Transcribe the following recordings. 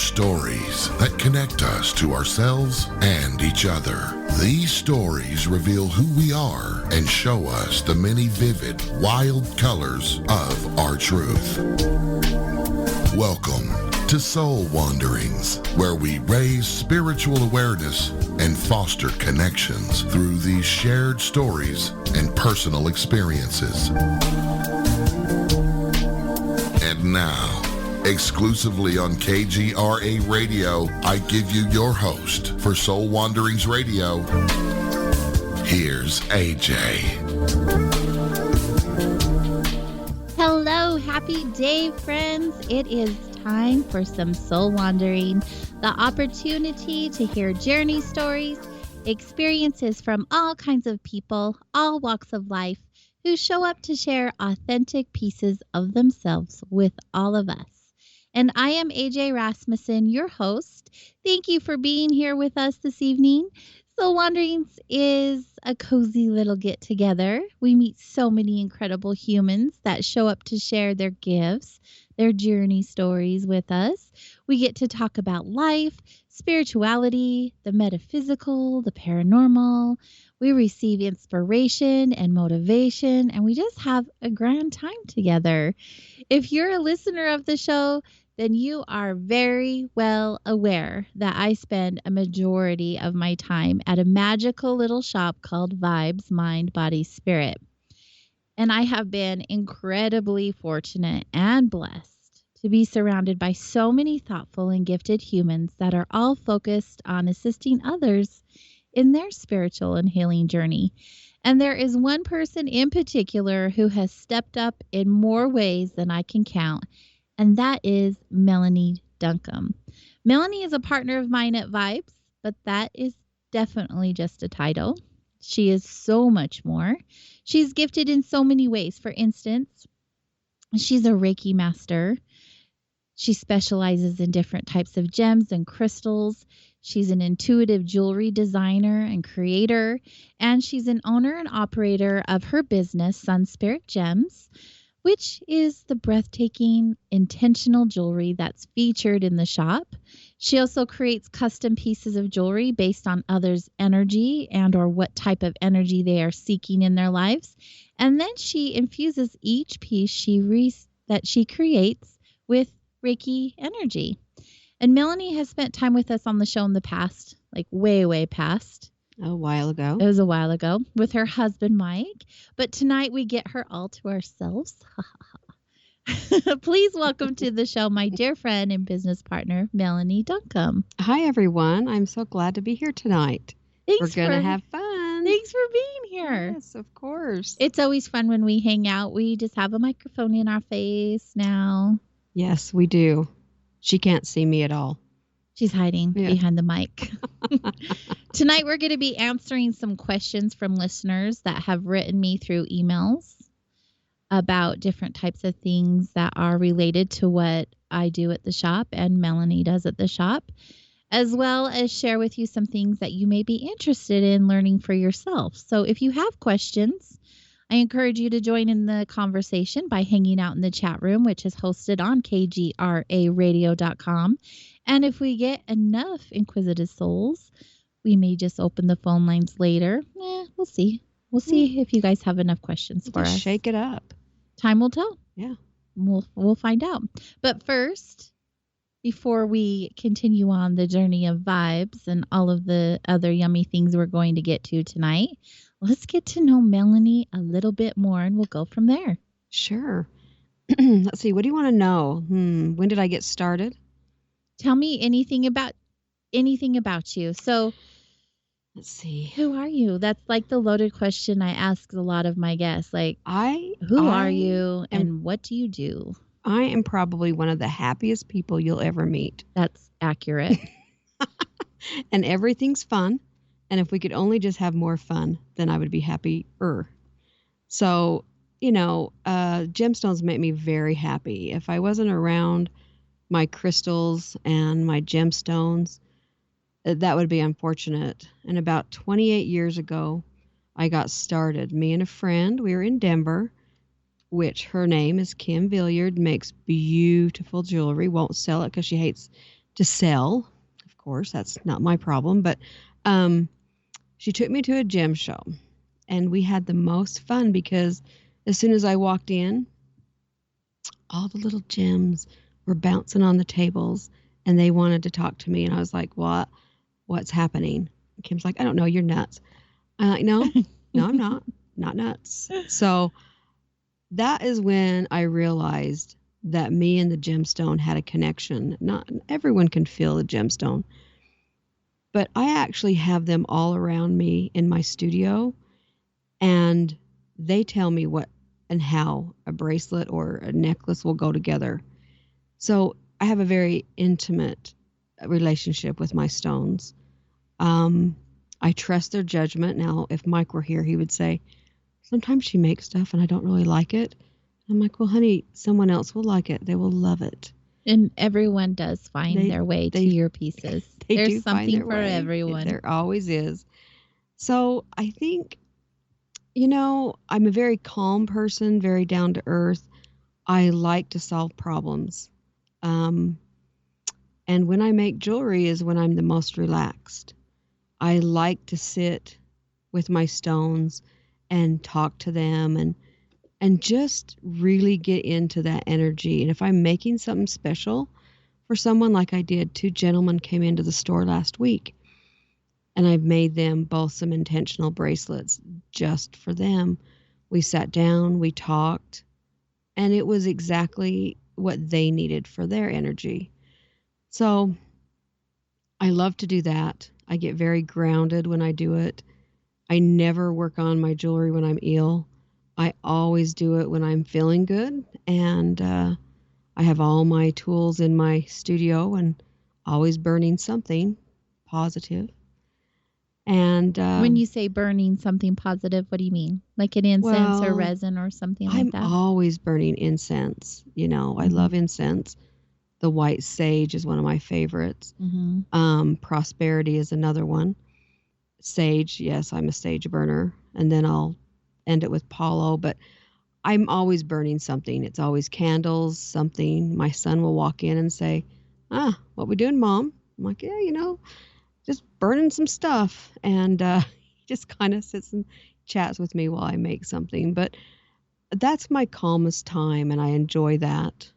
stories that connect us to ourselves and each other. These stories reveal who we are and show us the many vivid, wild colors of our truth. Welcome to Soul Wanderings, where we raise spiritual awareness and foster connections through these shared stories and personal experiences. And now, exclusively on KGRA Radio, I give you your host for Soul Wanderings Radio. Here's AJ. Hello, happy day, friends. It is time for some soul wandering, the opportunity to hear journey stories, experiences from all kinds of people, all walks of life, who show up to share authentic pieces of themselves with all of us. And I am AJ Rasmussen, your host. Thank you for being here with us this evening. Soul Wanderings is a cozy little get-together. We meet so many incredible humans that show up to share their gifts, their journey stories with us. We get to talk about life, spirituality, the metaphysical, the paranormal. We receive inspiration and motivation, and we just have a grand time together. If you're a listener of the show, then you are very well aware that I spend a majority of my time at a magical little shop called Vibes, Mind, Body, Spirit. And I have been incredibly fortunate and blessed to be surrounded by so many thoughtful and gifted humans that are all focused on assisting others in their spiritual and healing journey. And there is one person in particular who has stepped up in more ways than I can count, and that is Melanie Duncombe. Melanie is a partner of mine at Vibes, but that is definitely just a title. She is so much more. She's gifted in so many ways. For instance, she's a Reiki master. She specializes in different types of gems and crystals. She's an intuitive jewelry designer and creator, and she's an owner and operator of her business, Sun Spirit Gems, which is the breathtaking, intentional jewelry that's featured in the shop. She also creates custom pieces of jewelry based on others' energy and or what type of energy they are seeking in their lives. And then she infuses each piece that she creates with Reiki energy. And Melanie has spent time with us on the show in the past, like way, way past. A while ago. It was a while ago with her husband, Mike. But tonight we get her all to ourselves. Please welcome to the show my dear friend and business partner, Melanie Duncombe. Hi, everyone. I'm so glad to be here tonight. We're going to have fun. Thanks for being here. Yes, of course. It's always fun when we hang out. We just have a microphone in our face now. Yes, we do. She can't see me at all. She's hiding behind the mic. Tonight, we're going to be answering some questions from listeners that have written me through emails about different types of things that are related to what I do at the shop and Melanie does at the shop, as well as share with you some things that you may be interested in learning for yourself. So if you have questions, I encourage you to join in the conversation by hanging out in the chat room, which is hosted on kgraradio.com. And if we get enough inquisitive souls, we may just open the phone lines later. We'll see. We'll see if you guys have enough questions for us. Shake it up. Time will tell. Yeah. We'll find out. But first, before we continue on the journey of vibes and all of the other yummy things we're going to get to tonight, let's get to know Melanie a little bit more, and we'll go from there. Sure. Let's see. What do you want to know? When did I get started? Tell me anything about you. So, let's see. Who are you? That's like the loaded question I ask a lot of my guests. Like, who are you and what do you do? I am probably one of the happiest people you'll ever meet. That's accurate. And everything's fun. And if we could only just have more fun, then I would be happier. So, gemstones make me very happy. If I wasn't around my crystals and my gemstones, that would be unfortunate. And about 28 years ago, I got started. Me and a friend, we were in Denver, which her name is Kim Villiard, makes beautiful jewelry. Won't sell it because she hates to sell. Of course, that's not my problem, but um, she took me to a gem show, and we had the most fun because as soon as I walked in, all the little gems were bouncing on the tables, and they wanted to talk to me, and I was like, "What? What's happening?" And Kim's like, "I don't know. You're nuts." I'm like, "No, no, I'm not. Not nuts." So that is when I realized that me and the gemstone had a connection. Not everyone can feel the gemstone, but I actually have them all around me in my studio, and they tell me what and how a bracelet or a necklace will go together. So I have a very intimate relationship with my stones. Um, I trust their judgment. Now, if Mike were here, he would say, sometimes she makes stuff and I don't really like it. I'm like, well, honey, someone else will like it. They will love it. And everyone does find their way to they your pieces. they There's do find something their for way. everyone. There always is. So I think, I'm a very calm person, very down to earth. I like to solve problems. Um, and when I make jewelry is when I'm the most relaxed. I like to sit with my stones and talk to them and just really get into that energy. And if I'm making something special for someone, like I did, 2 gentlemen came into the store last week, and I've made them both some intentional bracelets just for them. We sat down, we talked, and it was exactly what they needed for their energy. So I love to do that. I get very grounded when I do it. I never work on my jewelry when I'm ill. I always do it when I'm feeling good. And I have all my tools in my studio and always burning something positive. And When you say burning something positive, what do you mean? Like an incense or resin or something like I'm that? always burning incense. I love incense. The white sage is one of my favorites. Prosperity is another one. Sage, yes, I'm a sage burner. And then I'll end it with Paulo, but I'm always burning something. It's always candles, something. My son will walk in and say, what we doing, Mom? I'm like, yeah, just burning some stuff. And he just kind of sits and chats with me while I make something. But that's my calmest time, and I enjoy that.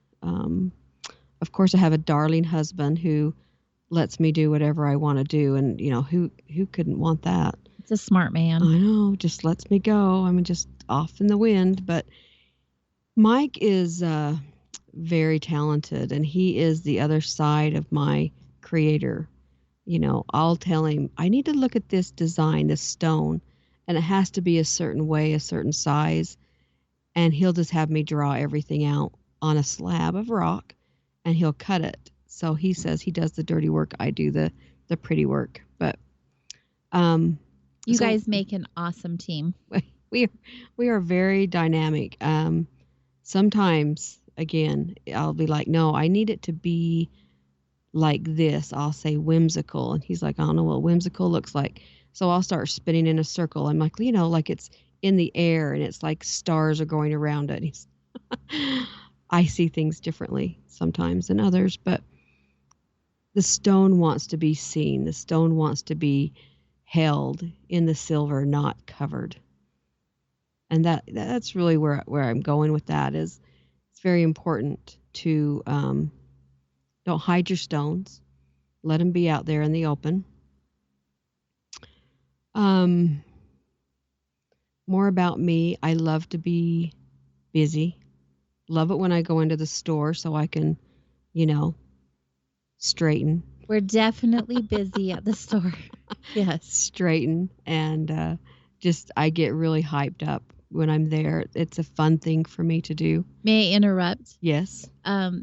Of course, I have a darling husband who lets me do whatever I want to do. And, who couldn't want that? It's a smart man. I know, just lets me go. I'm just off in the wind. But Mike is very talented, and he is the other side of my creator. I'll tell him, I need to look at this design, this stone, and it has to be a certain way, a certain size. And he'll just have me draw everything out on a slab of rock, and he'll cut it. So he says he does the dirty work. I do the pretty work. But you guys make an awesome team. We are very dynamic. Sometimes, again, I'll be like, no, I need it to be like this. I'll say whimsical. And he's like, I don't know what whimsical looks like. So I'll start spinning in a circle. I'm like, like it's in the air and it's like stars are going around it. I see things differently sometimes than others, but the stone wants to be seen. The stone wants to be held in the silver, not covered. And that's really where I'm going with that. Is it's very important to don't hide your stones. Let them be out there in the open. More about me. I love to be busy. Love it when I go into the store so I can, straighten. We're definitely busy at the store. Yes. Straighten. And I get really hyped up when I'm there. It's a fun thing for me to do. May I interrupt? Yes.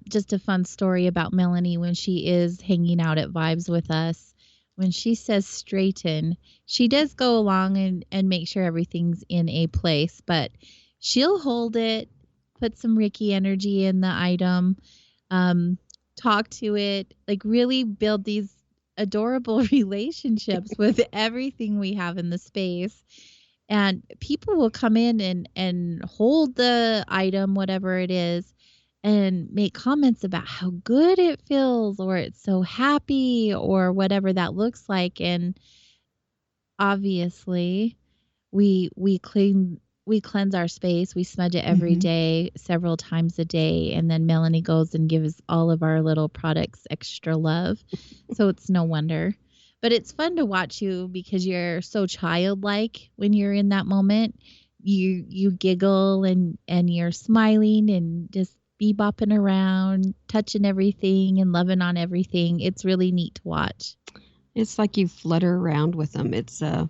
Just a fun story about Melanie when she is hanging out at Vibes with us. When she says straighten, she does go along and make sure everything's in a place, but she'll hold it, put some Ricky energy in the item, talk to it, like really build these adorable relationships with everything we have in the space. And people will come in and hold the item, whatever it is, and make comments about how good it feels or it's so happy or whatever that looks like. And obviously, we cleanse our space, we smudge it every Hmm. day, several times a day, and then Melanie goes and gives all of our little products extra love. So it's no wonder. But it's fun to watch you because you're so childlike when you're in that moment. You giggle and you're smiling and just bebopping around, touching everything and loving on everything. It's really neat to watch. It's like you flutter around with them. It's the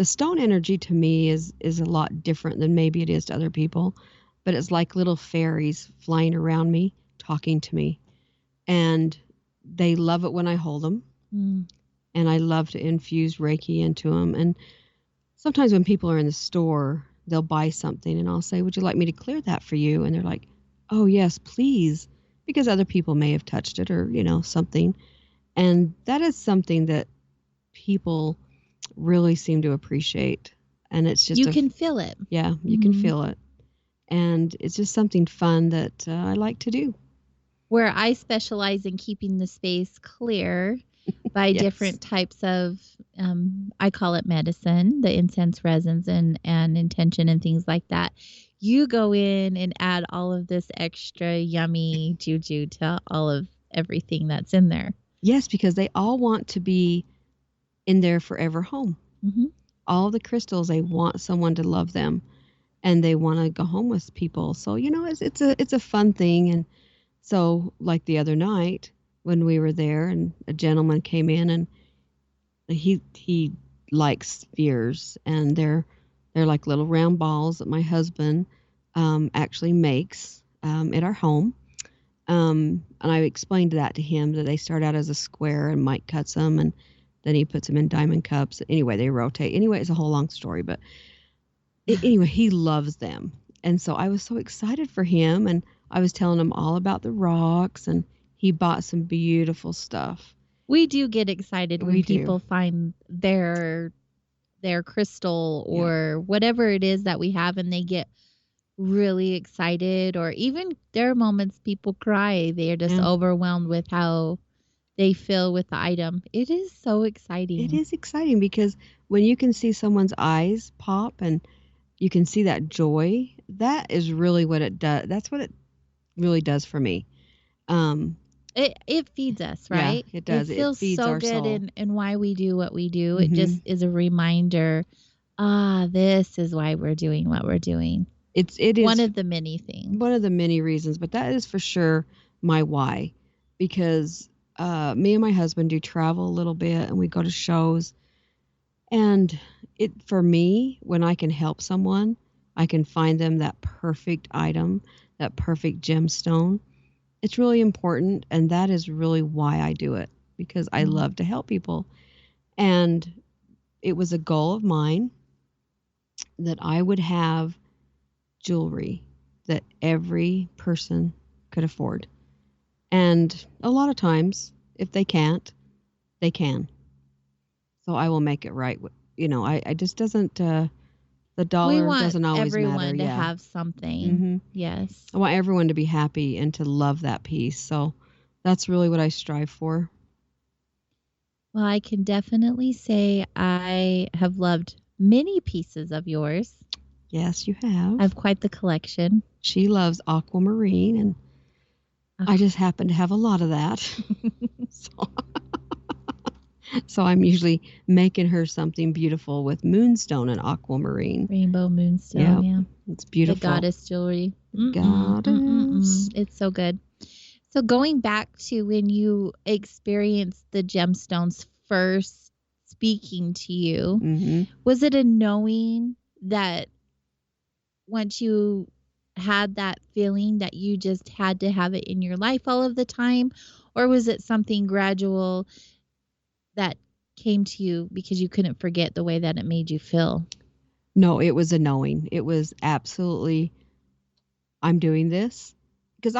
stone energy to me is a lot different than maybe it is to other people, but it's like little fairies flying around me, talking to me, and they love it when I hold them, Mm. and I love to infuse Reiki into them. And sometimes when people are in the store, they'll buy something, and I'll say, "Would you like me to clear that for you?" And they're like, "Oh yes, please," because other people may have touched it or something, and that is something that people really seem to appreciate. And it's just You can feel it. yeah, you can Mhm. feel it. And it's just something fun that I like to do. Where I specialize in keeping the space clear by Yes. different types of, I call it medicine, the incense resins and intention and things like that. You go in and add all of this extra yummy juju to all of everything that's in there. Yes, because they all want to be in their forever home. Mhm. All the crystals, they want someone to love them and they want to go home with people. So, it's a fun thing. And so like the other night when we were there and a gentleman came in and he likes spheres, and they're like little round balls that my husband actually makes at our home. And I explained that to him that they start out as a square and Mike cuts them and then he puts them in diamond cups. Anyway, they rotate. Anyway, it's a whole long story, but anyway, he loves them. And so I was so excited for him, and I was telling him all about the rocks, and he bought some beautiful stuff. We do get excited when We do. people find their crystal Yeah. or whatever it is that we have and they get really excited, or even there are moments people cry. They're just Yeah. overwhelmed with how they feel with the item. It is so It exciting. is exciting because when you can see someone's eyes pop and you can see that joy, that is really what it does. That's what it really does for me. Um, It feeds us, yeah, right? it It does. It feels feeds so our good soul. in why we do what we do. It Hmm. just is a reminder, this is why we're doing what we're doing. It One is of the many things. one of the many reasons, but that is for sure my why, because me and my husband do travel a little bit and we go to shows. And it for me, when I can help someone, I can find them that perfect item, that perfect gemstone. It's really important, and that is really why I do it, because I Mm. love to help people. And it was a goal of mine that I would have jewelry that every person could afford. And a lot of times, if they can't, they can. So I will make it right. I just doesn't, the We dollar want doesn't always matter. everyone to Yeah. have something. Hmm. Yes. I want everyone to be happy and to love that piece. So that's really what I strive for. Well, I can definitely say I have loved many pieces of yours. Yes, you I have. have quite the collection. She loves aquamarine, and I Ah. just happen to have a lot of that. So, so I'm usually making her something beautiful with moonstone and aquamarine. Rainbow moonstone, Yep, yeah. it's The beautiful. goddess jewelry. Mm-mm, Goddess. mm-mm-mm. It's so good. So going back to when you experienced the gemstones first speaking to you, Hmm. was it a knowing that once you had that feeling that you just had to have it in your life all of the time? Or was it something gradual that came to you because you couldn't forget the way that it made you feel? No, it was a knowing. It was absolutely, I'm doing this. Because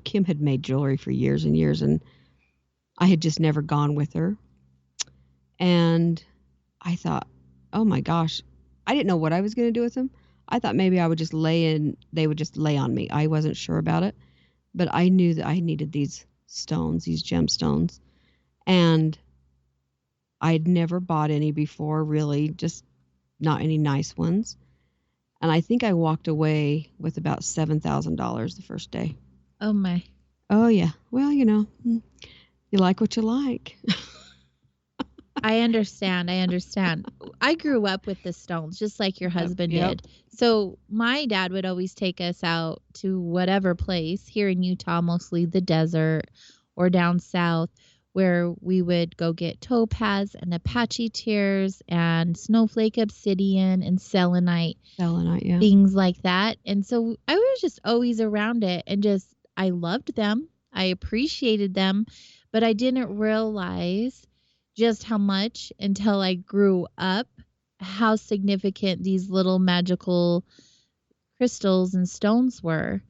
Kim had made jewelry for years and years, and I had just never gone with her. And I thought, oh my gosh, I didn't know what I was going to do with them. I thought maybe I would just they would just lay on me. I wasn't sure about it, but I knew that I needed these stones, these gemstones. And I'd never bought any before, really, just not any nice ones. And I think I walked away with about $7,000 the first day. Oh my. Oh, yeah. Well, you like what you like. I understand. I grew up with the stones, just like your husband Yep. did. So my dad would always take us out to whatever place here in Utah, mostly the desert or down south, where we would go get topaz and Apache tears and snowflake obsidian and selenite, Yeah. things like that. And so I was just always around it and I loved them. I appreciated them, but I didn't realize just how much until I grew up, how significant these little magical crystals and stones were.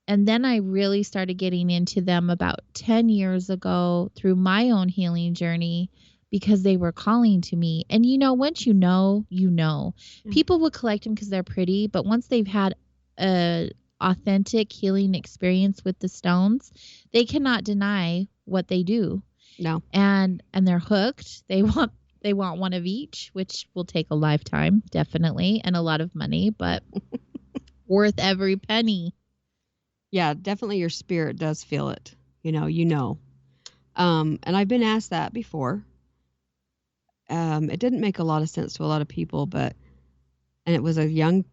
And then I really started getting into them about 10 years ago through my own healing journey because they were calling to me. And once you know. Yeah. People will collect them because they're pretty, but once they've had a authentic healing experience with the stones, they cannot deny what they do. No. And they're hooked. They want one of each, which will take a lifetime, definitely, and a lot of money, but worth every penny. Yeah, definitely your spirit does feel it. And I've been asked that before. It didn't make a lot of sense to a lot of people, and it was a young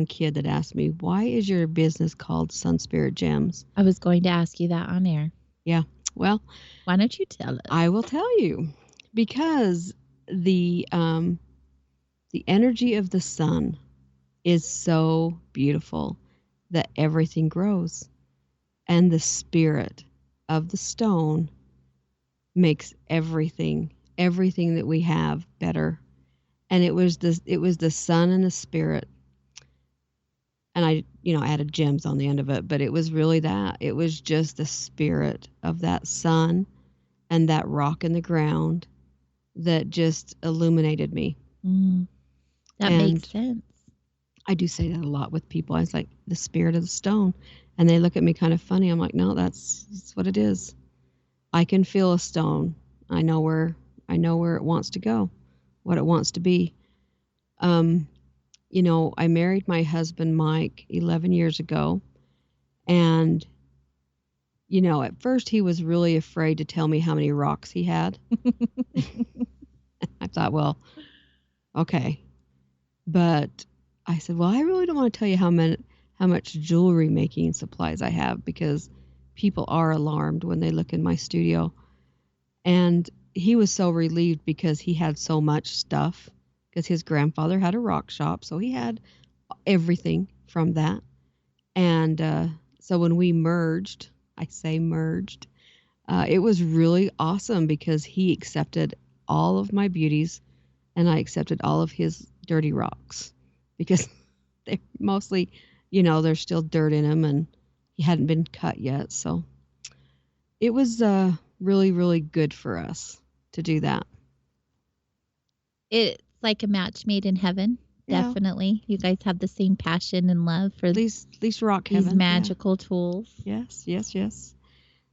kid that asked me, "Why is your business called Sun Spirit Gems?" I was going to ask you that on air. Yeah. Well, why don't you tell us? I will tell you. Because the energy of the sun is so beautiful that everything grows. And the spirit of the stone makes everything that we have better. And it was the sun and the spirit. And I added gems on the end of it, but it was really that. It was just the spirit of that sun and that rock in the ground that just illuminated me. That makes sense. I do say that a lot with people. I was like, the spirit of the stone. And they look at me kind of funny. I'm like, no, that's what it is. I can feel a stone. I know where it wants to go, what it wants to be. I married my husband, Mike, 11 years ago. And, at first he was really afraid to tell me how many rocks he had. I thought, well, okay. But I said, well, I really don't want to tell you how much jewelry making supplies I have, because people are alarmed when they look in my studio. And he was so relieved because he had so much stuff, because his grandfather had a rock shop. So he had everything from that. And so when we merged, it was really awesome because he accepted all of my beauties and I accepted all of his dirty rocks, because they're mostly, there's still dirt in them and he hadn't been cut yet. So it was really, really good for us to do that. It's like a match made in heaven. Yeah. Definitely. You guys have the same passion and love for these rock these heaven. magical tools. Yes.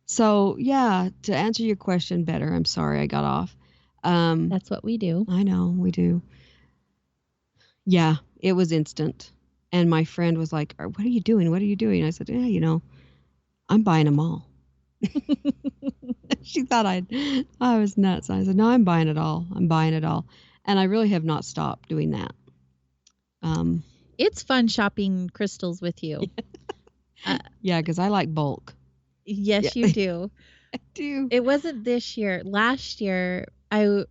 So, yeah, to answer your question better, I'm sorry I got off. That's what we do. I know, we do. Yeah, it was instant. And my friend was like, what are you doing? I said, yeah, I'm buying them all. She thought I was nuts. I said, no, I'm buying it all. And I really have not stopped doing that. It's fun shopping crystals with you. Yeah, because I like bulk. Yes, yeah. You do. I do. It wasn't this year. Last year,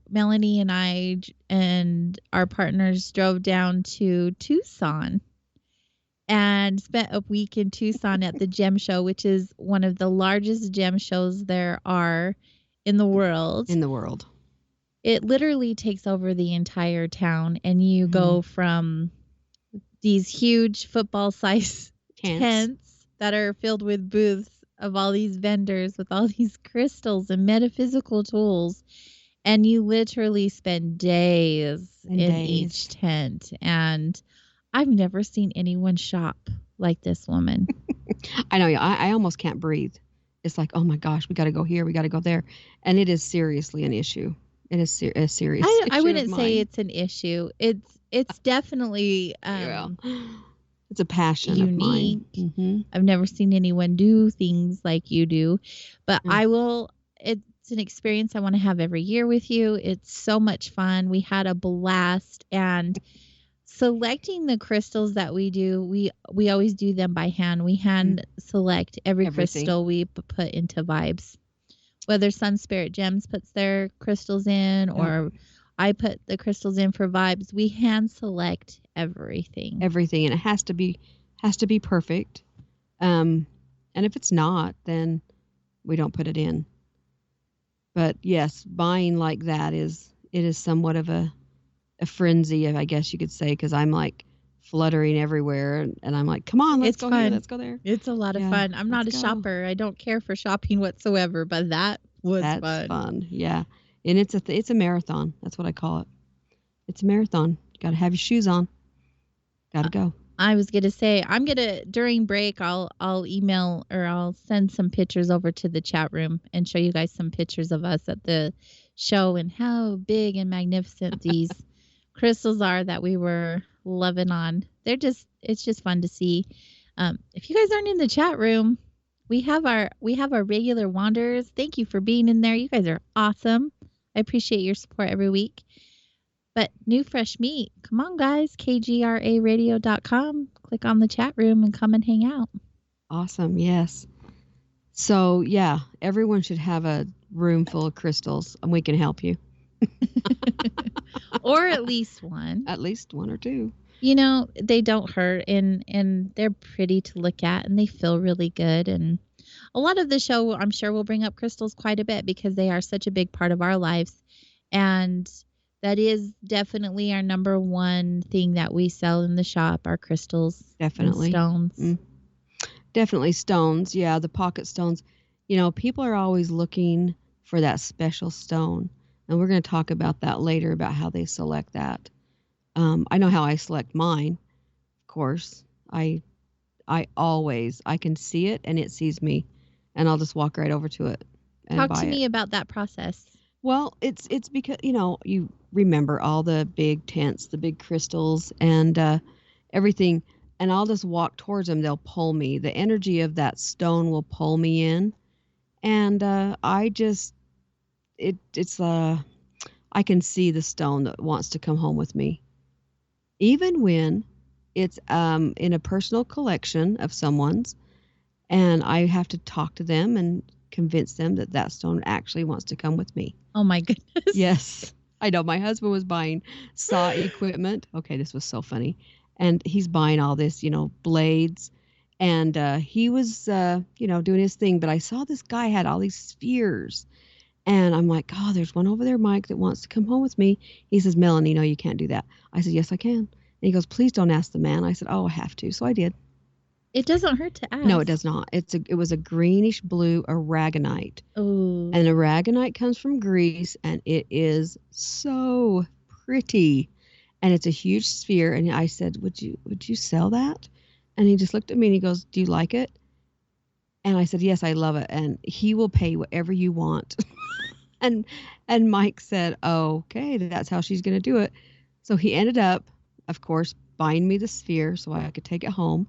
Melanie and I and our partners drove down to Tucson and spent a week in Tucson at the gem show, which is one of the largest gem shows there are in the world. It literally takes over the entire town, and you go from these huge football-sized tents that are filled with booths of all these vendors with all these crystals and metaphysical tools, and you literally spend days in each tent. And I've never seen anyone shop like this woman. I know. I almost can't breathe. It's like, oh my gosh, we got to go here, we got to go there, and it is seriously an issue. It is a serious I issue of wouldn't say mine. it's an issue. It's definitely Well, it's a passion of mine. unique. I've never seen anyone do things like you do, but Mm. it's an experience I want to have every year with you. It's so much fun. We had a blast, and selecting the crystals that we do, we always do them by hand. We hand select every Everything. crystal we put into vibes. Whether Sun Spirit Gems puts their crystals in or I put the crystals in for vibes, we hand select everything. Everything, and it has to be perfect. And if it's not, then we don't put it in. But yes, buying like that is somewhat of a frenzy, I guess you could say, because I'm like fluttering everywhere, and I'm like, come on, let's It's go fun. here, let's go there. It's a lot of Yeah, fun. I'm not a let's go. shopper. I don't care for shopping whatsoever, but that was That's fun. fun. Yeah, and it's a marathon. That's what I call it. It's a marathon. You got to have your shoes on. Got to go. I was gonna say during break I'll email or I'll send some pictures over to the chat room and show you guys some pictures of us at the show and how big and magnificent these crystals are that we were loving on. It's just fun to see. If you guys aren't in the chat room, we have our regular wanderers. Thank you for being in there. You guys are awesome. I appreciate your support every week. But new fresh meat, come on guys, kgraradio.com. Click on the chat room and come and hang out. Awesome. Yes. So yeah, everyone should have a room full of crystals, and we can help you. Or at least one. At least one or two. You know, they don't hurt and they're pretty to look at and they feel really good. And a lot of the show, I'm sure, will bring up crystals quite a bit because they are such a big part of our lives. And that is definitely our number one thing that we sell in the shop, our crystals. Definitely. And stones. Definitely stones. Yeah, the pocket stones. You know, people are always looking for that special stone. And we're going to talk about that later, about how they select that. I know how I select mine, of course. I can see it and it sees me, and I'll just walk right over to it and Talk buy to it. me about that process. Well, it's because, you remember all the big tents, the big crystals, and everything, and I'll just walk towards them. They'll pull me. The energy of that stone will pull me in, and I can see the stone that wants to come home with me, even when it's in a personal collection of someone's, and I have to talk to them and convince them that that stone actually wants to come with me. Oh my goodness. Yes. I know. My husband was buying saw equipment. Okay, this was so funny. And he's buying all this, blades. And he was, doing his thing. But I saw this guy had all these spheres. And I'm like, oh, there's one over there, Mike, that wants to come home with me. He says, Melanie, no, you can't do that. I said, yes, I can. And he goes, please don't ask the man. I said, oh, I have to. So I did. It doesn't hurt to ask. No, it does not. It was a greenish blue aragonite. Oh. And aragonite comes from Greece, and it is so pretty. And it's a huge sphere. And I said, would you sell that? And he just looked at me and he goes, do you like it? And I said, yes, I love it. And he will pay whatever you want. and Mike said, oh, okay, that's how she's going to do it. So he ended up, of course, buying me the sphere so I could take it home.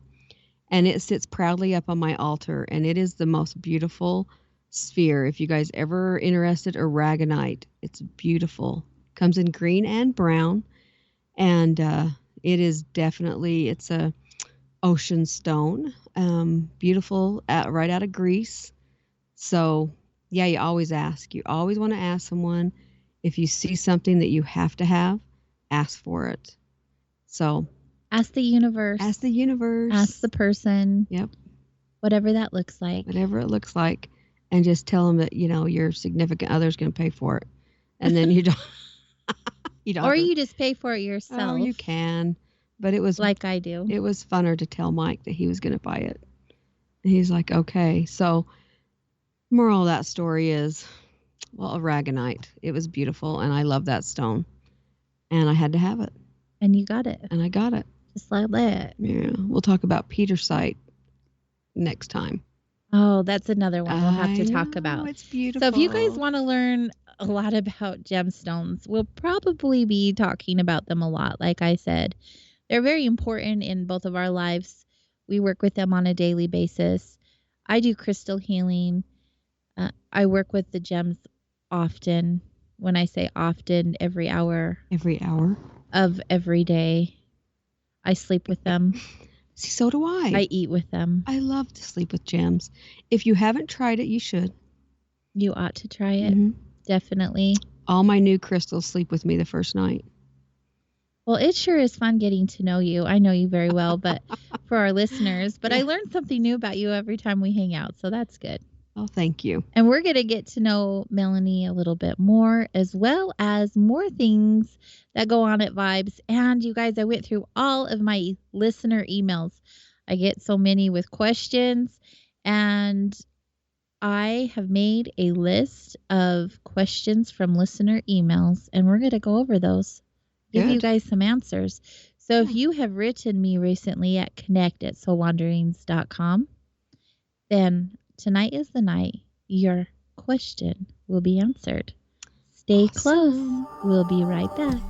And it sits proudly up on my altar, and it is the most beautiful sphere. If you guys ever interested, aragonite, it's beautiful. Comes in green and brown, and it is definitely, it's a ocean stone, beautiful, right out of Greece. So yeah, you always ask. You always want to ask someone. If you see something that you have to have, ask for it. So ask the universe. Ask the universe. Ask the person. Yep. Whatever that looks like. Whatever it looks like. And just tell them that, your significant other's going to pay for it. And then you don't. Or you just pay for it yourself. Oh, you can. But it was. Like I do. It was funner to tell Mike that he was going to buy it. And he's like, okay. So, moral of that story is, well, aragonite. It was beautiful. And I love that stone. And I had to have it. And you got it. And I got it. Just like that. Yeah, we'll talk about Peter's site next time. Oh, that's another one we'll have to I talk know, about. it's beautiful. So if you guys want to learn a lot about gemstones, we'll probably be talking about them a lot. Like I said, they're very important in both of our lives. We work with them on a daily basis. I do crystal healing. I work with the gems often. When I say often, every hour Every hour. of every day. I sleep with them. See, so do I eat with them. I love to sleep with gems. If you haven't tried it, you should. You ought to try it. Mhm. Definitely. All my new crystals sleep with me the first night. Well, it sure is fun getting to know you. I know you very well, but for our listeners, but I learn something new about you every time we hang out, so that's good. Oh, thank you. And we're going to get to know Melanie a little bit more, as well as more things that go on at Vibes. And you guys, I went through all of my listener emails. I get so many with questions, and I have made a list of questions from listener emails, and we're going to go over those, give you Good. guys some answers. So if you have written me recently at connect@soulwanderings.com, then tonight is the night your question will be answered. Stay close. We'll be right back.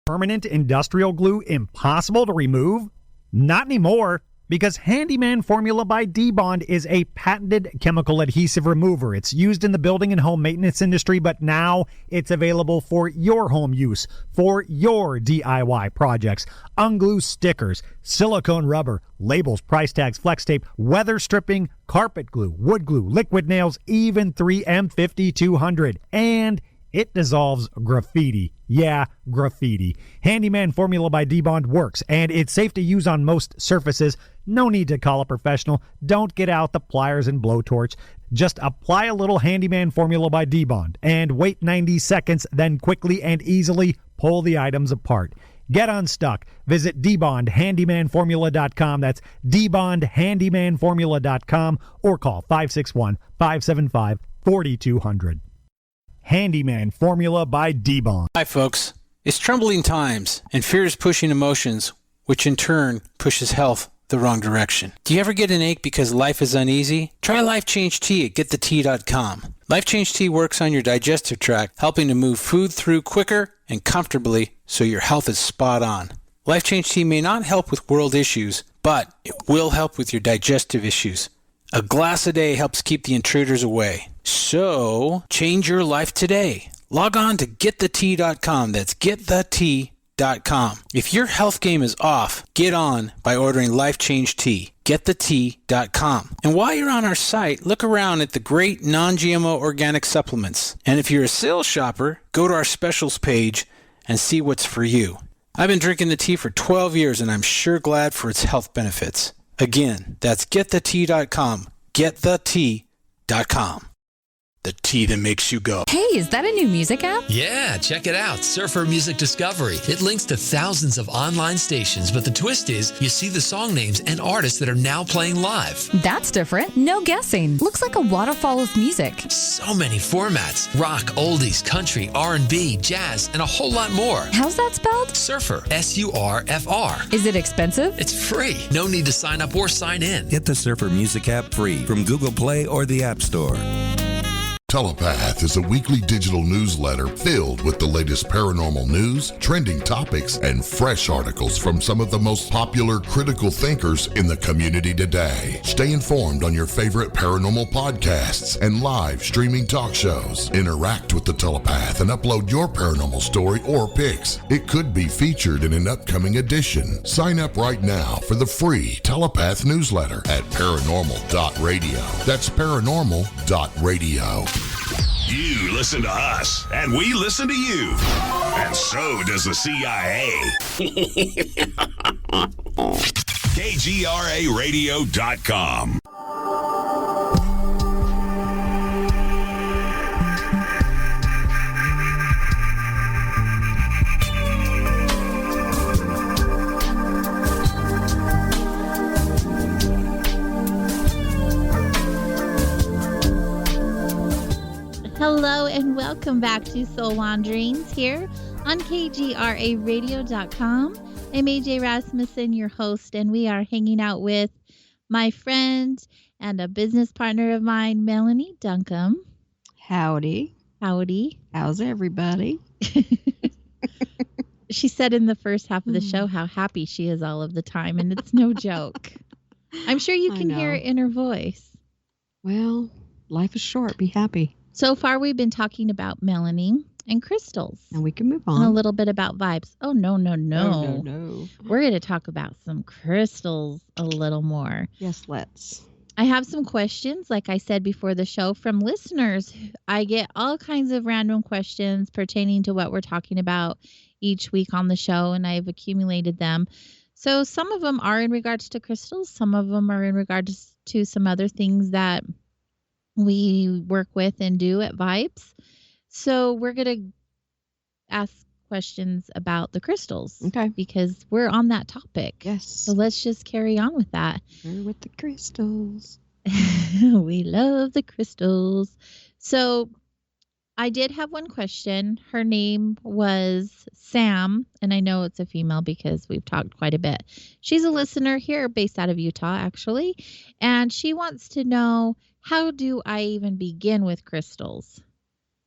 Permanent industrial glue impossible to remove? Not anymore, because Handyman Formula by D-Bond is a patented chemical adhesive remover. It's used in the building and home maintenance industry, but now it's available for your home use, for your DIY projects. Unglue stickers, silicone rubber, labels, price tags, flex tape, weather stripping, carpet glue, wood glue, liquid nails, even 3M 5200. And it dissolves graffiti. Yeah, graffiti. Handyman Formula by D-Bond works, and it's safe to use on most surfaces. No need to call a professional. Don't get out the pliers and blowtorch. Just apply a little Handyman Formula by D-Bond and wait 90 seconds, then quickly and easily pull the items apart. Get unstuck. Visit dbondhandymanformula.com. That's dbondhandymanformula.com or call 561-575-4200. Handyman Formula by D-Bond. Hi, folks. It's troubling times, and fear is pushing emotions, which in turn pushes health the wrong direction. Do you ever get an ache because life is uneasy? Try Life Change Tea at getthetea.com. Life Change Tea works on your digestive tract, helping to move food through quicker and comfortably so your health is spot on. Life Change Tea may not help with world issues, but it will help with your digestive issues. A glass a day helps keep the intruders away. So, change your life today. Log on to getthetea.com. That's getthetea.com. If your health game is off, get on by ordering Life Change Tea. Getthetea.com. And while you're on our site, look around at the great non-GMO organic supplements. And if you're a sales shopper, go to our specials page and see what's for you. I've been drinking the tea for 12 years, and I'm sure glad for its health benefits. Again, that's getthetea.com. Getthetea.com. The tea that makes you go. Hey, is that a new music app? Yeah, check it out. Surfer Music Discovery. It links to thousands of online stations, but the twist is you see the song names and artists that are now playing live. That's different. No guessing. Looks like a waterfall of music. So many formats. Rock, oldies, country, R&B, jazz, and a whole lot more. How's that spelled? Surfer. S-U-R-F-R. Is it expensive? It's free. No need to sign up or sign in. Get the Surfer Music app free from Google Play or the App Store. Telepath is a weekly digital newsletter filled with the latest paranormal news, trending topics, and fresh articles from some of the most popular critical thinkers in the community today. Stay informed on your favorite paranormal podcasts and live streaming talk shows. Interact with the Telepath and upload your paranormal story or pics. It could be featured in an upcoming edition. Sign up right now for the free Telepath newsletter at paranormal.radio. That's paranormal.radio. You listen to us, and we listen to you. And so does the CIA. KGRAradio.com. and welcome back to Soul Wanderings here on KGRAradio.com. I'm AJ Rasmussen, your host, and we are hanging out with my friend and a business partner of mine, Melanie Duncombe. Howdy. Howdy. How's everybody? She said in the first half of the show how happy she is all of the time, and it's no joke. I'm sure you can hear it in her voice. Well, life is short. Be happy. So far, we've been talking about Melanie and crystals. And we can move on. And a little bit about vibes. Oh, no. No. We're going to talk about some crystals a little more. Yes, let's. I have some questions, like I said before the show, from listeners. I get all kinds of random questions pertaining to what we're talking about each week on the show, and I've accumulated them. So some of them are in regards to crystals. Some of them are in regards to some other things that we work with and do at Vibes. So we're going to ask questions about the crystals. Okay. Because we're on that topic. Yes. So let's just carry on with that. We're with the crystals. We love the crystals. So I did have one question. Her name was Sam, and I know it's a female because we've talked quite a bit. She's a listener here based out of Utah, actually, and she wants to know, how do I even begin with crystals?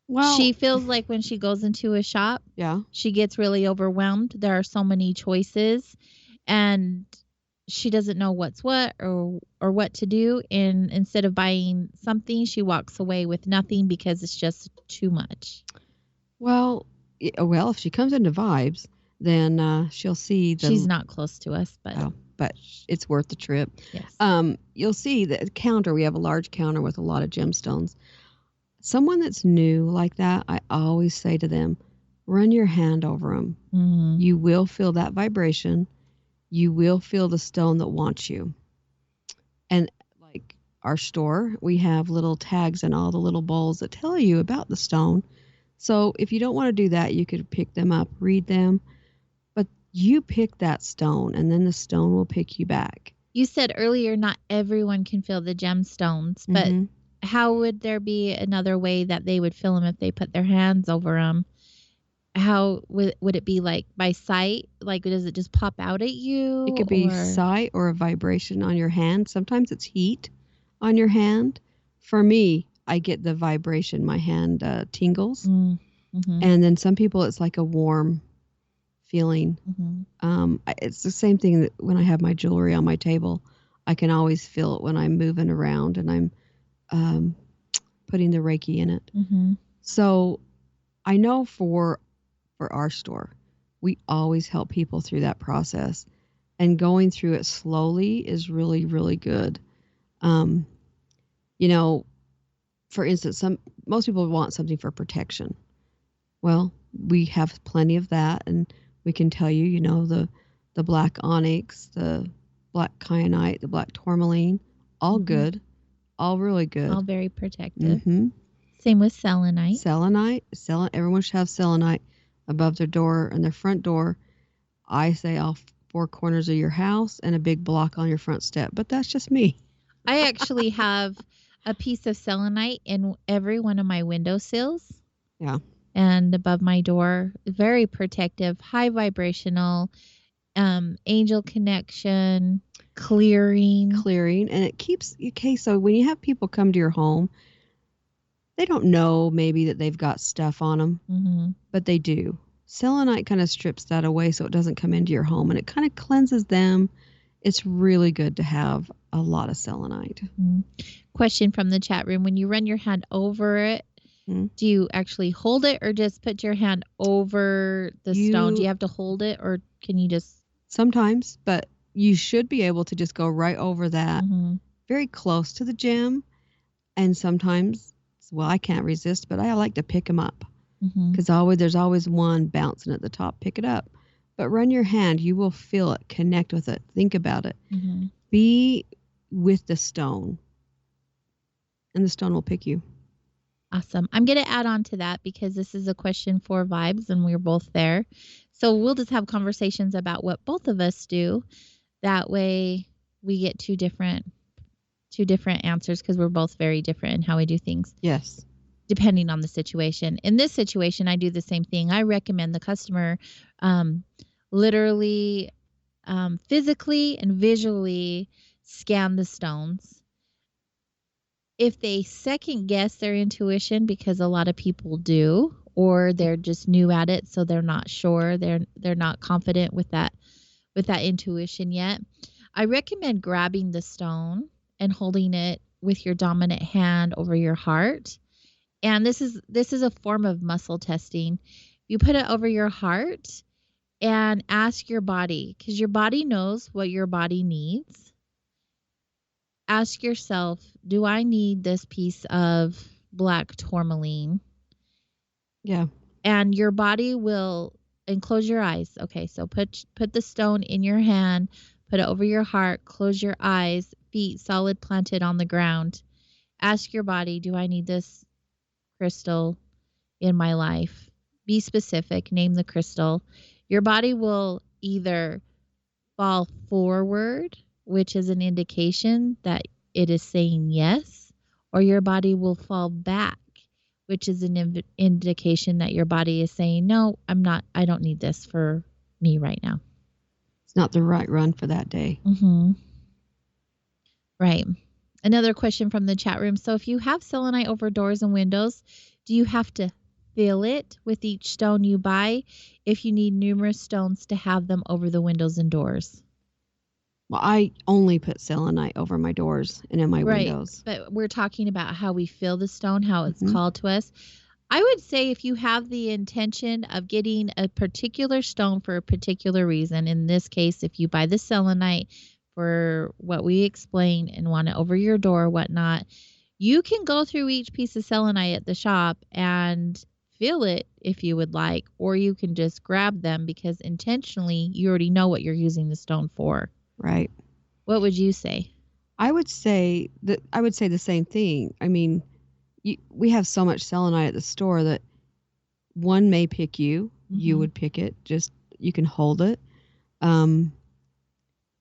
Well, she feels like when she goes into a shop, she gets really overwhelmed. There are so many choices, and she doesn't know what's what or what to do. And instead of buying something, she walks away with nothing because it's just too much. Well, if she comes into Vibes, then she'll see the... She's not close to us, but it's worth the trip. Yes. You'll see the counter. We have a large counter with a lot of gemstones. Someone that's new like that, I always say to them, run your hand over them. Mm-hmm. You will feel that vibration. You will feel the stone that wants you. And like our store, we have little tags in all the little bowls that tell you about the stone. So if you don't want to do that, you could pick them up, read them, but you pick that stone and then the stone will pick you back. You said earlier, not everyone can feel the gemstones, but how would there be another way that they would feel them if they put their hands over them? How would it be, like by sight? Like, does it just pop out at you? It could be sight or a vibration on your hand. Sometimes it's heat on your hand. For me, I get the vibration. My hand tingles. Mm-hmm. And then some people, it's like a warm feeling. Mm-hmm. It's the same thing that when I have my jewelry on my table, I can always feel it when I'm moving around and I'm putting the Reiki in it. Mm-hmm. So I know for our store, we always help people through that process, and going through it slowly is really, really good. For instance, most people want something for protection. Well, we have plenty of that, and we can tell you, the black onyx, the black kyanite, the black tourmaline, all good, all really good. All very protective. Mm-hmm. Same with selenite. Everyone should have selenite above their door and their front door. I say all four corners of your house and a big block on your front step, but that's just me. I actually have a piece of selenite in every one of my windowsills. Yeah. And above my door. Very protective, high vibrational, angel connection, clearing. And it keeps, so when you have people come to your home, they don't know maybe that they've got stuff on them, but they do. Selenite kind of strips that away so it doesn't come into your home, and it kind of cleanses them. It's really good to have a lot of selenite. Mm-hmm. Question from the chat room. When you run your hand over it, do you actually hold it or just put your hand over the stone? Do you have to hold it, or can you just... Sometimes, but you should be able to just go right over that, very close to the gem. And sometimes... Well, I can't resist, but I like to pick them up because there's always one bouncing at the top. Pick it up, but run your hand. You will feel it. Connect with it. Think about it. Mm-hmm. Be with the stone, and the stone will pick you. Awesome. I'm going to add on to that because this is a question for Vibes, and we're both there. So we'll just have conversations about what both of us do. That way we get two different answers because we're both very different in how we do things. Yes. depending on the situation. In this situation, I do the same thing. I recommend the customer literally, physically and visually scan the stones. If they second guess their intuition, because a lot of people do, or they're just new at it, so they're not sure, they're not confident with that intuition yet, I recommend grabbing the stone and holding it with your dominant hand over your heart. And this is a form of muscle testing. You put it over your heart and ask your body, because your body knows what your body needs. Ask yourself, do I need this piece of black tourmaline? Yeah. And your body will, and close your eyes. Okay, so put the stone in your hand, put it over your heart, close your eyes, feet solid planted on the ground. Ask your body, do I need this crystal in my life? Be specific, name the crystal. Your body will either fall forward, which is an indication that it is saying yes, or your body will fall back, which is an indication that your body is saying, no, I don't need this for me right now. It's not the right run for that day. Mm-hmm. Right. Another question from the chat room. So if you have selenite over doors and windows, do you have to fill it with each stone you buy if you need numerous stones to have them over the windows and doors? Well, I only put selenite over my doors and in my windows. But we're talking about how we fill the stone, how it's called to us. I would say if you have the intention of getting a particular stone for a particular reason, in this case, if you buy the selenite for what we explained and want it over your door or whatnot, you can go through each piece of selenite at the shop and fill it if you would like, or you can just grab them because intentionally you already know what you're using the stone for. Right. What would you say? I would say the same thing. I mean, we have so much selenite at the store that one may pick you. You would pick it. Just you can hold it.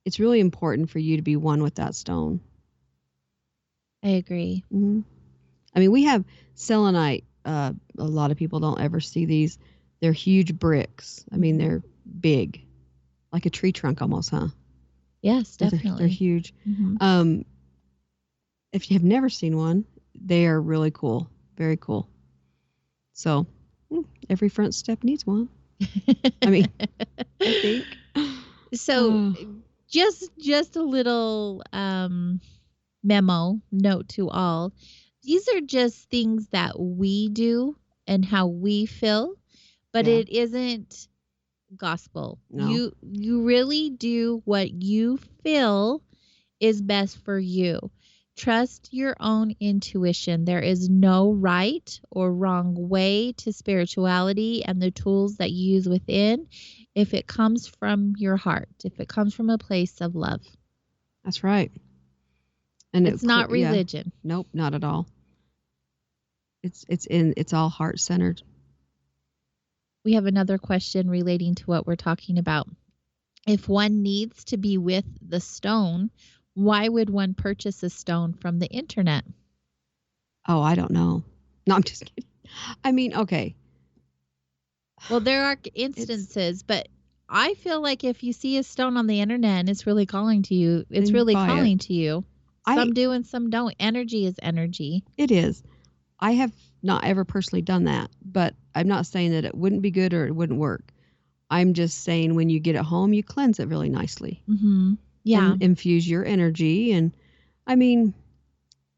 It's really important for you to be one with that stone. I agree. Mm-hmm. I mean, we have selenite. A lot of people don't ever see these. They're huge bricks. I mean, they're big, like a tree trunk almost, huh? Yes, definitely. They're huge. Mm-hmm. If you have never seen one, they are really cool. Very cool. So every front step needs one. I mean, I think. So just a little memo note to all. These are just things that we do and how we feel, but it isn't gospel. No. You really do what you feel is best for you. Trust your own intuition. There is no right or wrong way to spirituality and the tools that you use within if it comes from your heart, if it comes from a place of love. That's right. And it's not religion. Yeah. Nope, not at all. It's all heart centered. We have another question relating to what we're talking about. If one needs to be with the stone, why would one purchase a stone from the internet? Oh, I don't know. No, I'm just kidding. I mean, okay. Well, there are instances, but I feel like if you see a stone on the internet and it's really calling to you, it's really calling to you. Some do and some don't. Energy is energy. It is. I have not ever personally done that, but I'm not saying that it wouldn't be good or it wouldn't work. I'm just saying when you get it home, you cleanse it really nicely. Mm-hmm. Yeah. And infuse your energy. And I mean,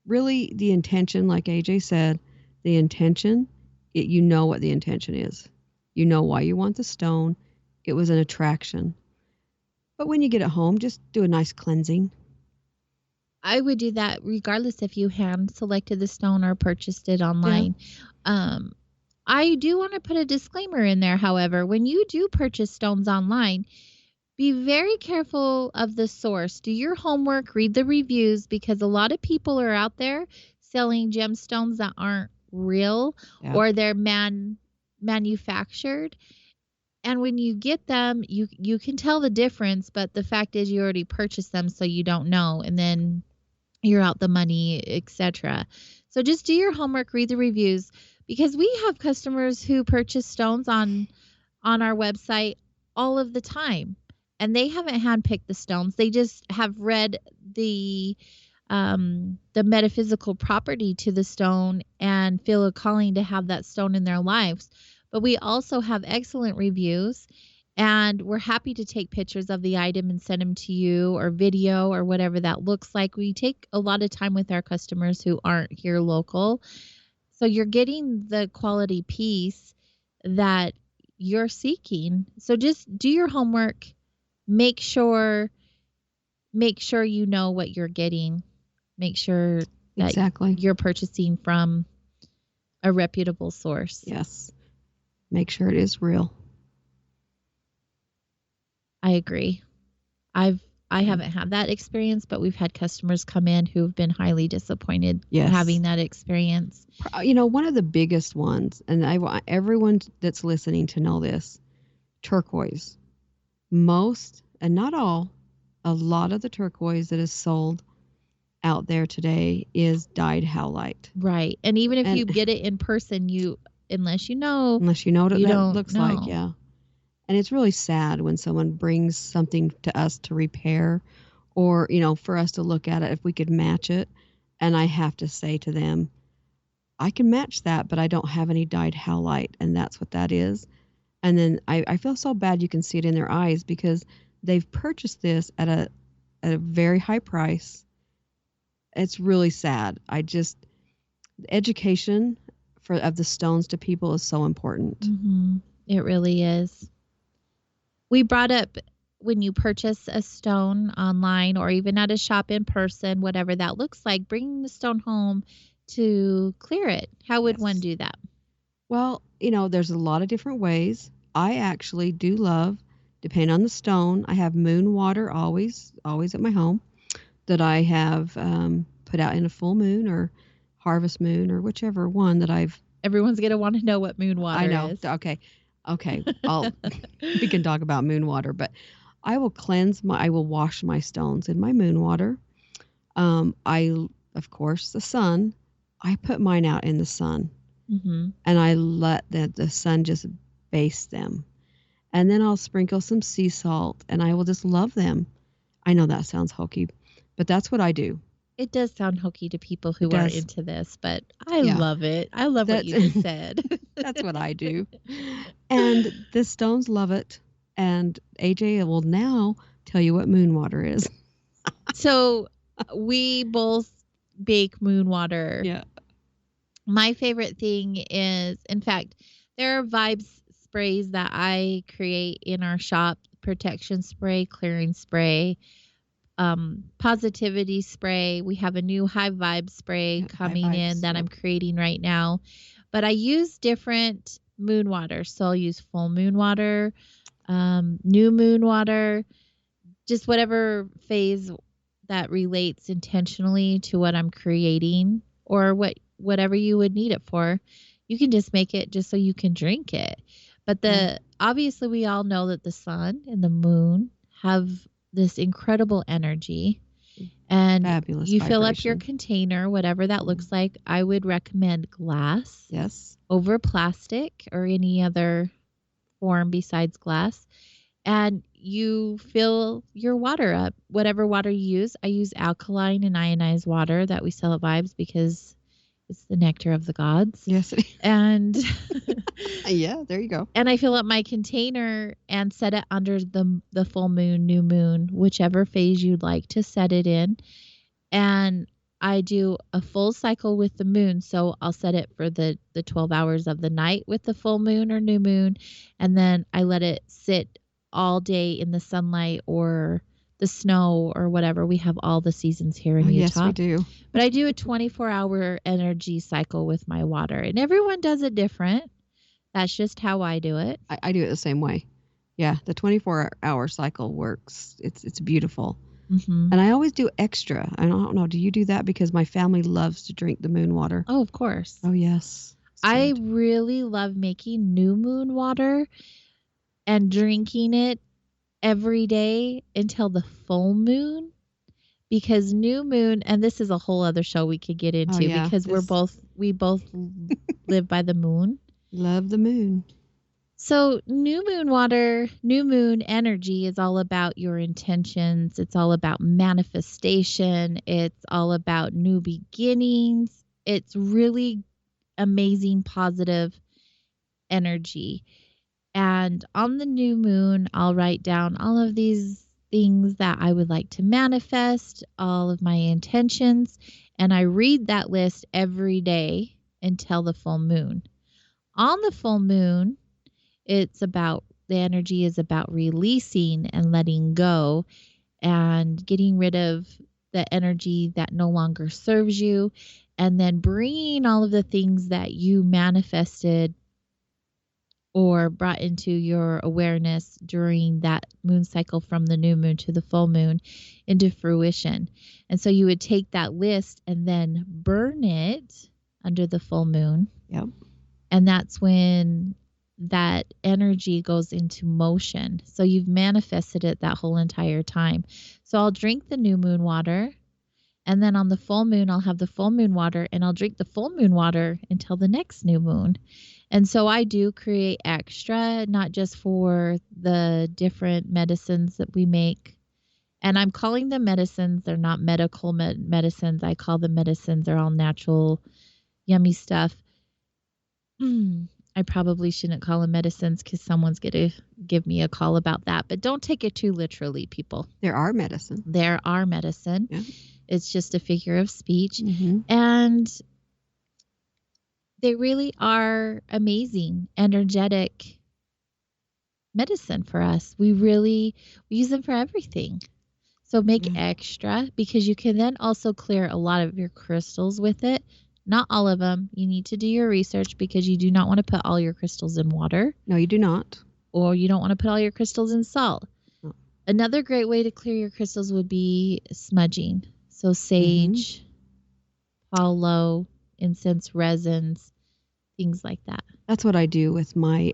really the intention, like AJ said, the intention, you know what the intention is. You know why you want the stone. It was an attraction. But when you get it home, just do a nice cleansing. I would do that regardless if you hand selected the stone or purchased it online. Yeah. I do want to put a disclaimer in there, however. When you do purchase stones online, be very careful of the source. Do your homework, read the reviews, because a lot of people are out there selling gemstones that aren't real or they're manufactured. And when you get them, you can tell the difference, but the fact is you already purchased them, so you don't know, and then you're out the money, etc. So just do your homework, read the reviews, because we have customers who purchase stones on our website all of the time, and they haven't handpicked the stones. They just have read the metaphysical property to the stone and feel a calling to have that stone in their lives. But we also have excellent reviews, and we're happy to take pictures of the item and send them to you, or video, or whatever that looks like. We take a lot of time with our customers who aren't here local. So you're getting the quality piece that you're seeking. So just do your homework. Make sure you know what you're getting. Make sure that Exactly. you're purchasing from a reputable source. Yes. Make sure it is real. I agree. I haven't had that experience, but we've had customers come in who've been highly disappointed having that experience. One of the biggest ones, and I want everyone that's listening to know this, turquoise. Most, and not all, a lot of the turquoise that is sold out there today is dyed howlite. Right. And even if you get it in person, unless you know what it looks know. like, yeah. And it's really sad when someone brings something to us to repair, or, for us to look at it, if we could match it. And I have to say to them, I can match that, but I don't have any dyed howlite. And that's what that is. And then I feel so bad. You can see it in their eyes because they've purchased this at a very high price. It's really sad. Education of the stones to people is so important. Mm-hmm. It really is. We brought up, when you purchase a stone online or even at a shop in person, whatever that looks like, bringing the stone home to clear it. How would one do that? Well, there's a lot of different ways. I actually do love, depending on the stone, I have moon water always at my home that I have put out in a full moon or harvest moon or whichever one that I've. Everyone's going to want to know what moon water is. I know. Okay. We can talk about moon water, but I will wash my stones in my moon water. Of course, the sun, I put mine out in the sun. Mm-hmm. And I let the sun just baste them. And then I'll sprinkle some sea salt and I will just love them. I know that sounds hokey, but that's what I do. It does sound hokey to people who are into this, but I love it. I love what you just said. That's what I do. And the stones love it. And AJ will now tell you what moon water is. So we both bake moon water. Yeah. My favorite thing is, in fact, there are vibes sprays that I create in our shop: protection spray, clearing spray, positivity spray. We have a new high vibe spray coming in that I'm creating right now. But I use different moon water. So I'll use full moon water, new moon water, just whatever phase that relates intentionally to what I'm creating, or whatever you would need it for. You can just make it just so you can drink it. But obviously we all know that the sun and the moon have this incredible energy, and fabulous you fill up vibration. your container, whatever that looks like. I would recommend glass. Yes. Over plastic or any other form besides glass. And you fill your water up, whatever water you use. I use alkaline and ionized water that we sell at Vibes because it's the nectar of the gods. Yes. And yeah, there you go. And I fill up my container and set it under the full moon, new moon, whichever phase you'd like to set it in. And I do a full cycle with the moon. So I'll set it for the 12 hours of the night with the full moon or new moon. And then I let it sit all day in the sunlight or the snow or whatever. We have all the seasons here in Utah. Yes, we do. But I do a 24-hour energy cycle with my water. And everyone does it different. That's just how I do it. I do it the same way. Yeah, the 24-hour cycle works. It's beautiful. Mm-hmm. And I always do extra. I don't know. Do you do that? Because my family loves to drink the moon water. Oh, of course. Oh, yes. I really love making new moon water and drinking it every day until the full moon, because new moon, and this is a whole other show we could get into yeah, because we both live by the moon. Love the moon. So new moon energy is all about your intentions. It's all about manifestation. It's all about new beginnings. It's really amazing, positive energy. And on the new moon, I'll write down all of these things that I would like to manifest, all of my intentions, and I read that list every day until the full moon. On the full moon, the energy is about releasing and letting go and getting rid of the energy that no longer serves you, and then bringing all of the things that you manifested or brought into your awareness during that moon cycle from the new moon to the full moon into fruition. And so you would take that list and then burn it under the full moon. Yep. And that's when that energy goes into motion. So you've manifested it that whole entire time. So I'll drink the new moon water. And then on the full moon, I'll have the full moon water, and I'll drink the full moon water until the next new moon. And so I do create extra, not just for the different medicines that we make. And I'm calling them medicines. They're not medical medicines. I call them medicines. They're all natural, yummy stuff. I probably shouldn't call them medicines because someone's going to give me a call about that. But don't take it too literally, people. There are medicine. There are medicine. Yeah. It's just a figure of speech. Mm-hmm. And they really are amazing, energetic medicine for us. We use them for everything. So make extra, because you can then also clear a lot of your crystals with it. Not all of them. You need to do your research, because you do not want to put all your crystals in water. No, you do not. Or you don't want to put all your crystals in salt. No. Another great way to clear your crystals would be smudging. So sage, paulo, incense resins, things like that. That's what I do with my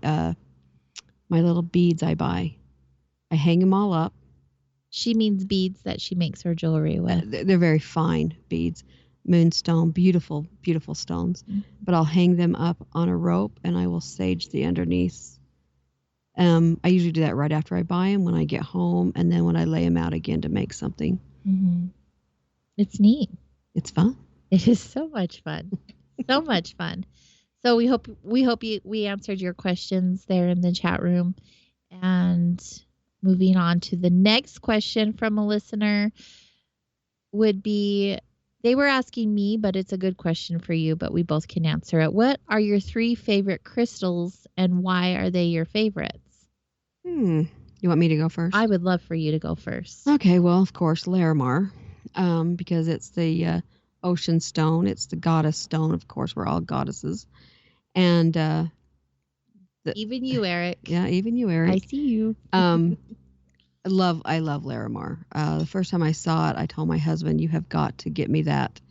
my little beads I buy. I hang them all up. She means beads that she makes her jewelry with. They're very fine beads. Moonstone, beautiful, beautiful stones. Mm-hmm. But I'll hang them up on a rope, and I will sage the underneath. I usually do that right after I buy them, when I get home, and then when I lay them out again to make something. Mm-hmm. It's neat. It's fun. It is so much fun. So much fun. So we hope we answered your questions there in the chat room. And moving on to the next question from a listener would be, they were asking me, but it's a good question for you, but we both can answer it. What are your 3 favorite crystals, and why are they your favorites? You want me to go first? I would love for you to go first. Okay, well, of course, Larimar, because it's the ocean stone. It's the goddess stone. Of course, we're all goddesses. And even you, Eric. Yeah, even you, Eric. I see you. I love Larimar. The first time I saw it, I told my husband, "You have got to get me that.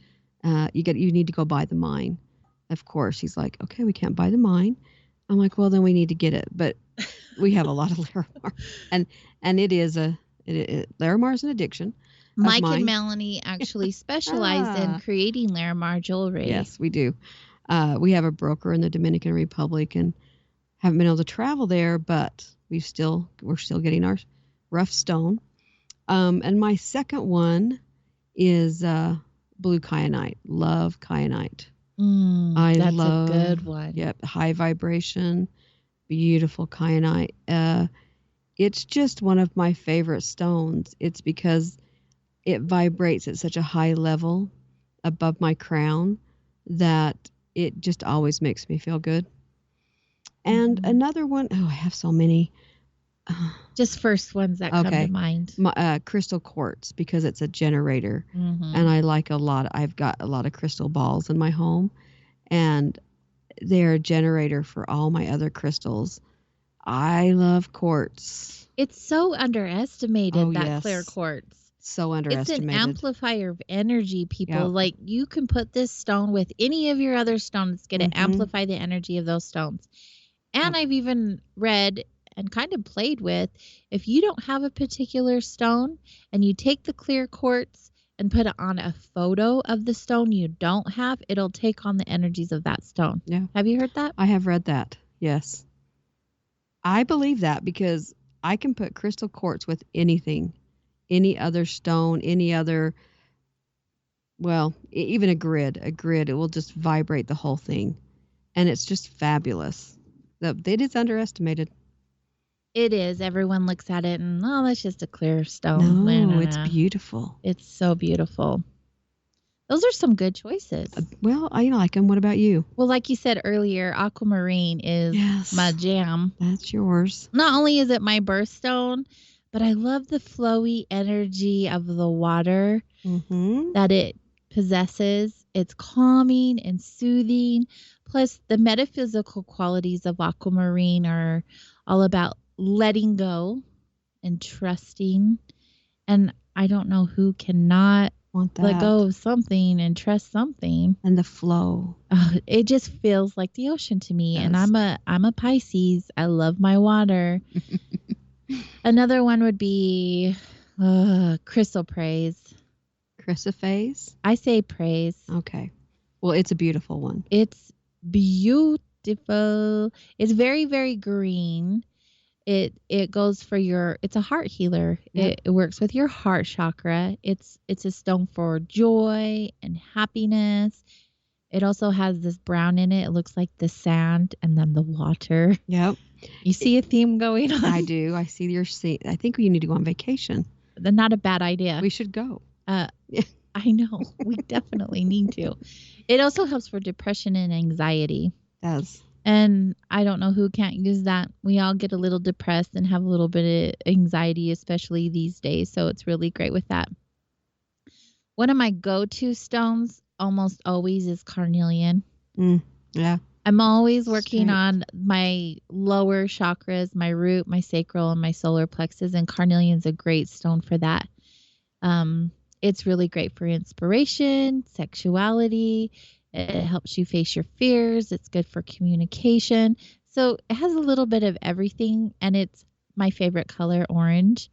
You need to go buy the mine." Of course, he's like, "Okay, we can't buy the mine." I'm like, "Well, then we need to get it." But we have a lot of Larimar, and it is Larimar is an addiction. Mike and Melanie actually specialize in creating Larimar jewelry. Yes, we do. We have a broker in the Dominican Republic, and haven't been able to travel there, but we're still getting our rough stone. And my second one is blue kyanite. Love kyanite. That's a good one. Yep, high vibration, beautiful kyanite. It's just one of my favorite stones. It's because it vibrates at such a high level above my crown that it just always makes me feel good. And another one, I have so many. Just first ones that come to mind. Crystal quartz, because it's a generator. Mm-hmm. And I like I've got a lot of crystal balls in my home, and they're a generator for all my other crystals. I love quartz. It's so underestimated, yes. clear quartz. So underestimated. It's an amplifier of energy, people. Yep. Like, you can put this stone with any of your other stones. It's going to amplify the energy of those stones. And I've even read and kind of played with, if you don't have a particular stone and you take the clear quartz and put it on a photo of the stone you don't have, it'll take on the energies of that stone. Yeah. Have you heard that? I have read that. Yes. I believe that because I can put crystal quartz with anything, any other stone, any other, well, even a grid, it will just vibrate the whole thing. And it's just fabulous. It is underestimated. It is. Everyone looks at it and, oh, that's just a clear stone. No, it's beautiful. It's so beautiful. Those are some good choices. Well, I like them. What about you? Well, like you said earlier, aquamarine is my jam. That's yours. Not only is it my birthstone, but I love the flowy energy of the water that it possesses. It's calming and soothing. Plus, the metaphysical qualities of aquamarine are all about letting go and trusting. And I don't know who cannot let go of something and trust something. And the flow. It just feels like the ocean to me. Yes. And I'm a Pisces. I love my water. Another one would be crystal praise. Chrysoprase? I say praise. Okay. Well, it's a beautiful one. It's beautiful. It's very, very green. It goes for it's a heart healer. Yep. It works with your heart chakra. It's a stone for joy and happiness. It also has this brown in it. It looks like the sand and then the water. Yep. You see a theme going on? I do. I see I think we need to go on vacation. Not a bad idea. We should go. I know. We definitely need to. It also helps for depression and anxiety. It does. And I don't know who can't use that. We all get a little depressed and have a little bit of anxiety, especially these days. So it's really great with that. One of my go-to stones almost always is carnelian. Yeah. I'm always working on my lower chakras, my root, my sacral, and my solar plexus. And carnelian's a great stone for that. It's really great for inspiration, sexuality. It helps you face your fears. It's good for communication. So it has a little bit of everything, and it's my favorite color, orange.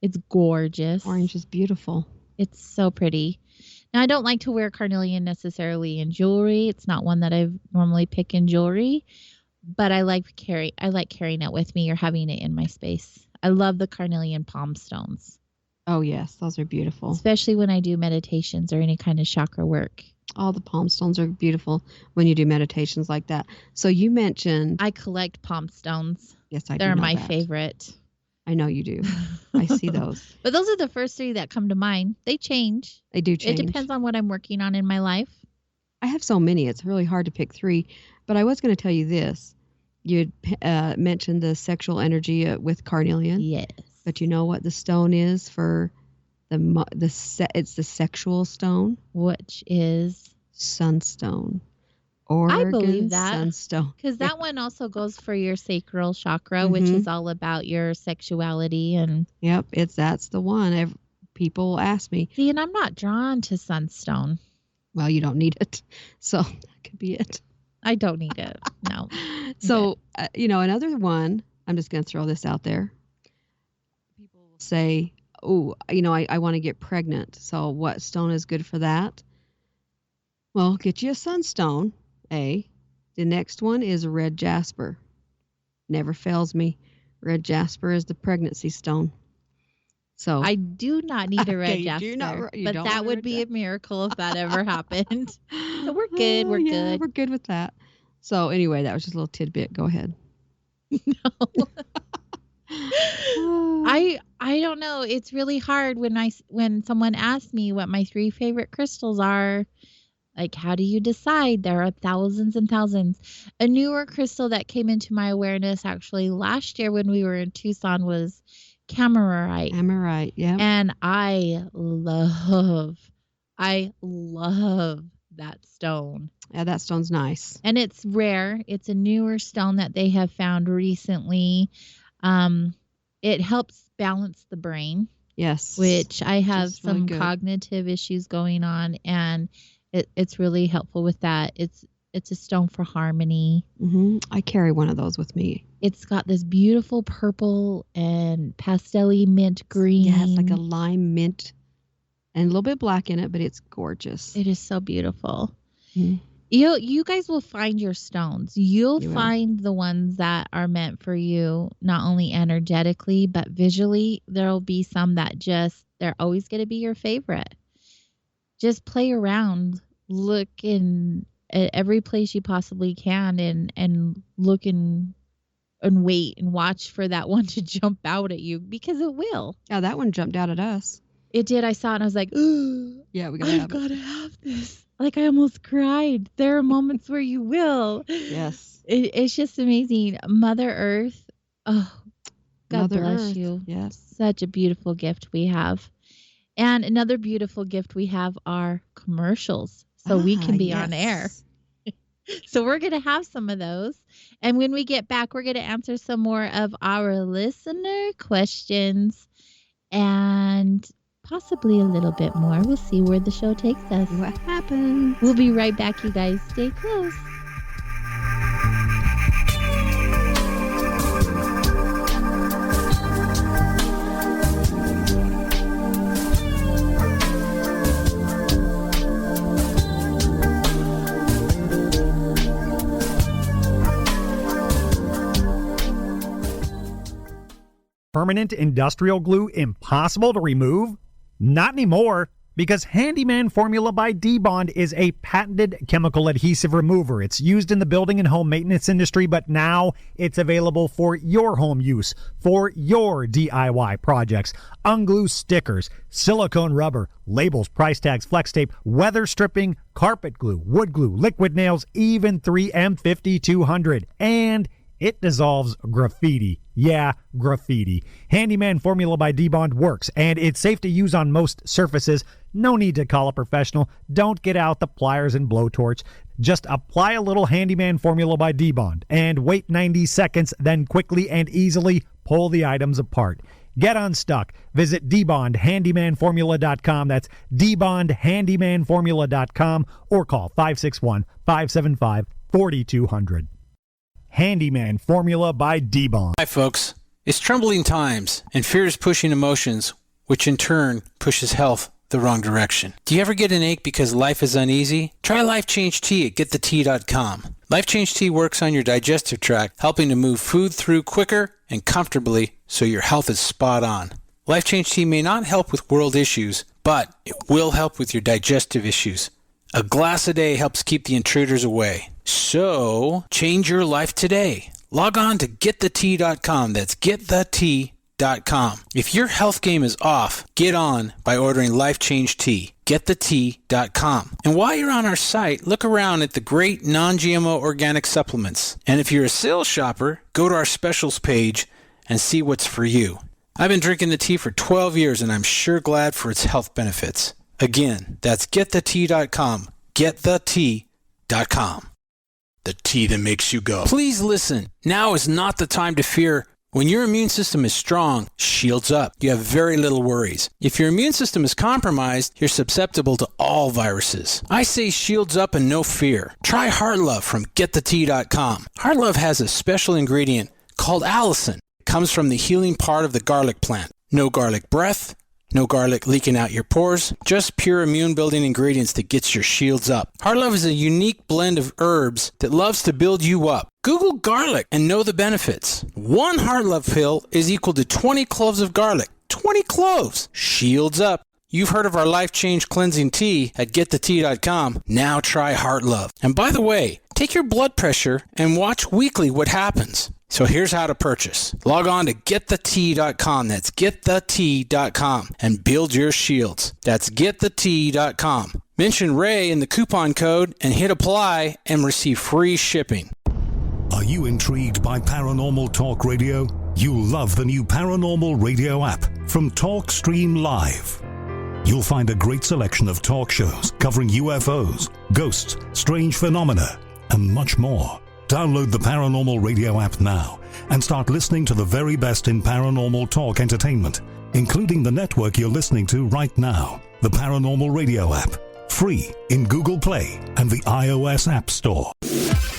It's gorgeous. Orange is beautiful. It's so pretty. Now, I don't like to wear carnelian necessarily in jewelry. It's not one that I normally pick in jewelry, but I like carrying it with me or having it in my space. I love the carnelian palm stones. Oh, yes. Those are beautiful. Especially when I do meditations or any kind of chakra work. All the palm stones are beautiful when you do meditations like that. So you mentioned... I collect palm stones. Yes, I do. They're my favorite. I know you do. I see those. But those are the first three that come to mind. They change. They do change. It depends on what I'm working on in my life. I have so many. It's really hard to pick three. But I was going to tell you this. You had mentioned the sexual energy with carnelian. Yes. But you know what the stone is for it's the sexual stone? Which is? Sunstone. I believe that. Sunstone. Because that one also goes for your sacral chakra, which is all about your sexuality. And yep, that's the one. People ask me. See, and I'm not drawn to sunstone. Well, you don't need it. So that could be it. I don't need it. No. So, another one, I'm just going to throw this out there. People will say, oh, I want to get pregnant. So what stone is good for that? Well, get you a sunstone, The next one is red jasper. Never fails me. Red jasper is the pregnancy stone. So I do not need a red jasper, but that would be a miracle if that ever happened. So we're good. We're good. We're good with that. So anyway, that was just a little tidbit. Go ahead. No. I don't know. It's really hard when someone asks me what my 3 favorite crystals are. Like, how do you decide? There are thousands and thousands. A newer crystal that came into my awareness actually last year when we were in Tucson was camerite. Camerite, yeah. And I love that stone. Yeah, that stone's nice. And it's rare. It's a newer stone that they have found recently. It helps balance the brain. Yes. Which I have some really cognitive issues going on, and it's really helpful with that. It's a stone for harmony. Mm-hmm. I carry one of those with me. It's got this beautiful purple and pastel-y mint green. Yeah, it's like a lime mint and a little bit black in it, but it's gorgeous. It is so beautiful. Mhm. You guys will find your stones. You'll You will. find the ones that are meant for you, not only energetically, but visually. There'll be some that they're always going to be your favorite. Just play around, look in at every place you possibly can, and look and wait and watch for that one to jump out at you, because it will. Yeah, that one jumped out at us. It did. I saw it and I was like, ooh, Yeah, we gotta I've have got to have this. Like, I almost cried. There are moments where you will. it. Yes. It's just amazing. Mother Earth. Oh, God Mother bless Earth. you. Yes. Such a beautiful gift we have. And another beautiful gift we have are commercials. So we can be on air. So we're going to have some of those. And when we get back, we're going to answer some more of our listener questions and possibly a little bit more. We'll see where the show takes us. What happened? We'll be right back, you guys. Stay close. Permanent industrial glue impossible to remove? Not anymore, because Handyman Formula by D-Bond is a patented chemical adhesive remover. It's used in the building and home maintenance industry, but now it's available for your home use, for your DIY projects. Unglue stickers, silicone rubber, labels, price tags, flex tape, weather stripping, carpet glue, wood glue, liquid nails, even 3M 5200. And it dissolves graffiti. Yeah, graffiti. Handyman Formula by D-Bond works, and it's safe to use on most surfaces. No need to call a professional. Don't get out the pliers and blowtorch. Just apply a little Handyman Formula by D-Bond and wait 90 seconds, then quickly and easily pull the items apart. Get unstuck. Visit dbondhandymanformula.com. That's dbondhandymanformula.com, or call 561-575-4200. Handyman Formula by D-Bond. Hi, folks. It's troubling times, and fear is pushing emotions, which in turn pushes health the wrong direction. Do you ever get an ache because life is uneasy? Try Life Change Tea at getthetea.com. Life Change Tea works on your digestive tract, helping to move food through quicker and comfortably so your health is spot on. Life Change Tea may not help with world issues, but it will help with your digestive issues. A glass a day helps keep the intruders away. So, change your life today. Log on to getthetea.com. That's getthetea.com. If your health game is off, get on by ordering Life Change Tea. Getthetea.com. And while you're on our site, look around at the great non-GMO organic supplements. And if you're a sales shopper, go to our specials page and see what's for you. I've been drinking the tea for 12 years, and I'm sure glad for its health benefits. Again, that's getthetea.com. Getthetea.com. The tea that makes you go. Please listen. Now is not the time to fear. When your immune system is strong, shields up. You have very little worries. If your immune system is compromised, you're susceptible to all viruses. I say shields up and no fear. Try Heart Love from getthetea.com. Heart Love has a special ingredient called allicin. It comes from the healing part of the garlic plant. No garlic breath. No garlic leaking out your pores, just pure immune-building ingredients that gets your shields up. Heart Love is a unique blend of herbs that loves to build you up. Google garlic and know the benefits. One Heart Love pill is equal to 20 cloves of garlic. 20 cloves! Shields up. You've heard of our Life Change Cleansing Tea at getthetea.com. Now try Heart Love. And by the way, take your blood pressure and watch weekly what happens. So here's how to purchase. Log on to getthetea.com. That's getthetea.com and build your shields. That's getthetea.com. Mention Ray in the coupon code and hit apply and receive free shipping. Are you intrigued by Paranormal Talk Radio? You'll love the new Paranormal Radio app from TalkStream Live. You'll find a great selection of talk shows covering UFOs, ghosts, strange phenomena, and much more. Download the Paranormal Radio app now and start listening to the very best in paranormal talk entertainment, including the network you're listening to right now. The Paranormal Radio app, free in Google Play and the iOS App Store.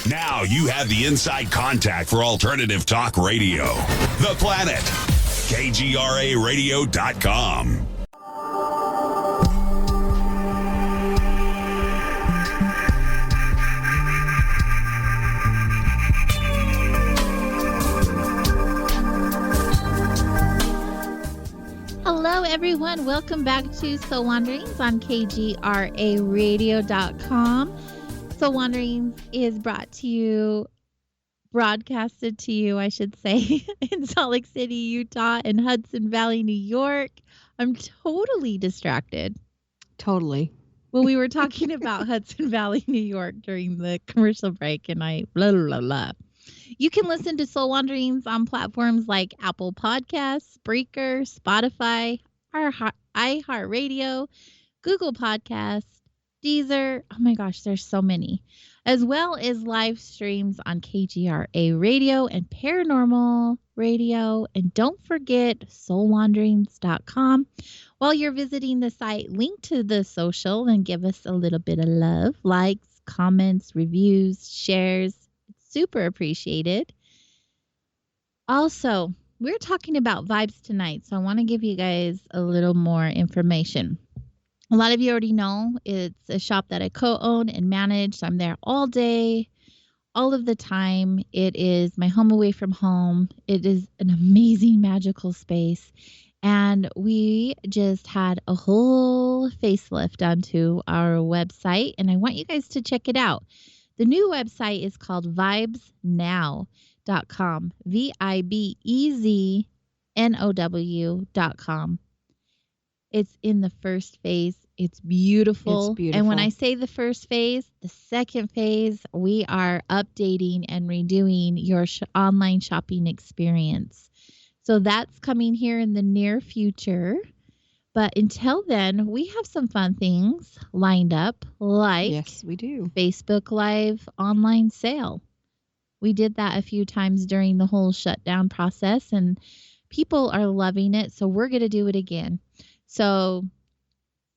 Now you have the inside contact for alternative talk radio. The Planet. KGRAradio.com. Hello, everyone. Welcome back to Soul Wanderings on KGRAradio.com. Soul Wanderings is broadcasted to you, I should say, in Salt Lake City, Utah, and Hudson Valley, New York. I'm totally distracted. Totally. Well, we were talking about Hudson Valley, New York during the commercial break, and I blah, blah, blah. You can listen to Soul Wanderings on platforms like Apple Podcasts, Spreaker, Spotify, iHeartRadio, Google Podcasts, Deezer. Oh my gosh, there's so many. As well as live streams on KGRA Radio and Paranormal Radio. And don't forget soulwanderings.com. While you're visiting the site, link to the social and give us a little bit of love. Likes, comments, reviews, shares. It's super appreciated. Also, we're talking about vibes tonight, so I want to give you guys a little more information. A lot of you already know it's a shop that I co-own and manage. So I'm there all day, all of the time. It is my home away from home. It is an amazing, magical space. And we just had a whole facelift onto our website, and I want you guys to check it out. The new website is called vibeznow.com, VIBEZNOW.com. It's in the first phase. It's beautiful. It's beautiful. And when I say the first phase, the second phase, we are updating and redoing your online shopping experience. So that's coming here in the near future. But until then, we have some fun things lined up, like yes, we do. Facebook Live online sale. We did that a few times during the whole shutdown process, and people are loving it. So we're going to do it again. So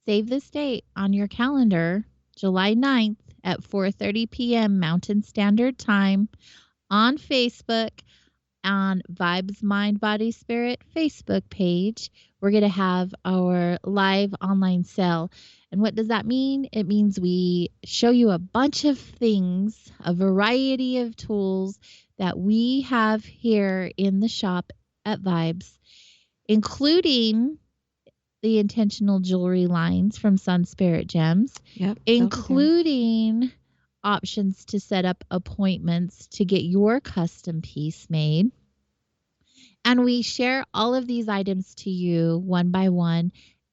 save this date on your calendar, July 9th at 4:30 p.m. Mountain Standard Time on Facebook, on Vibes Mind Body Spirit Facebook page. We're going to have our live online sale. And what does that mean? It means we show you a bunch of things, a variety of tools that we have here in the shop at Vibes, including the intentional jewelry lines from Sun Spirit Gems, including options to set up appointments to get your custom piece made. And we share all of these items to you one by one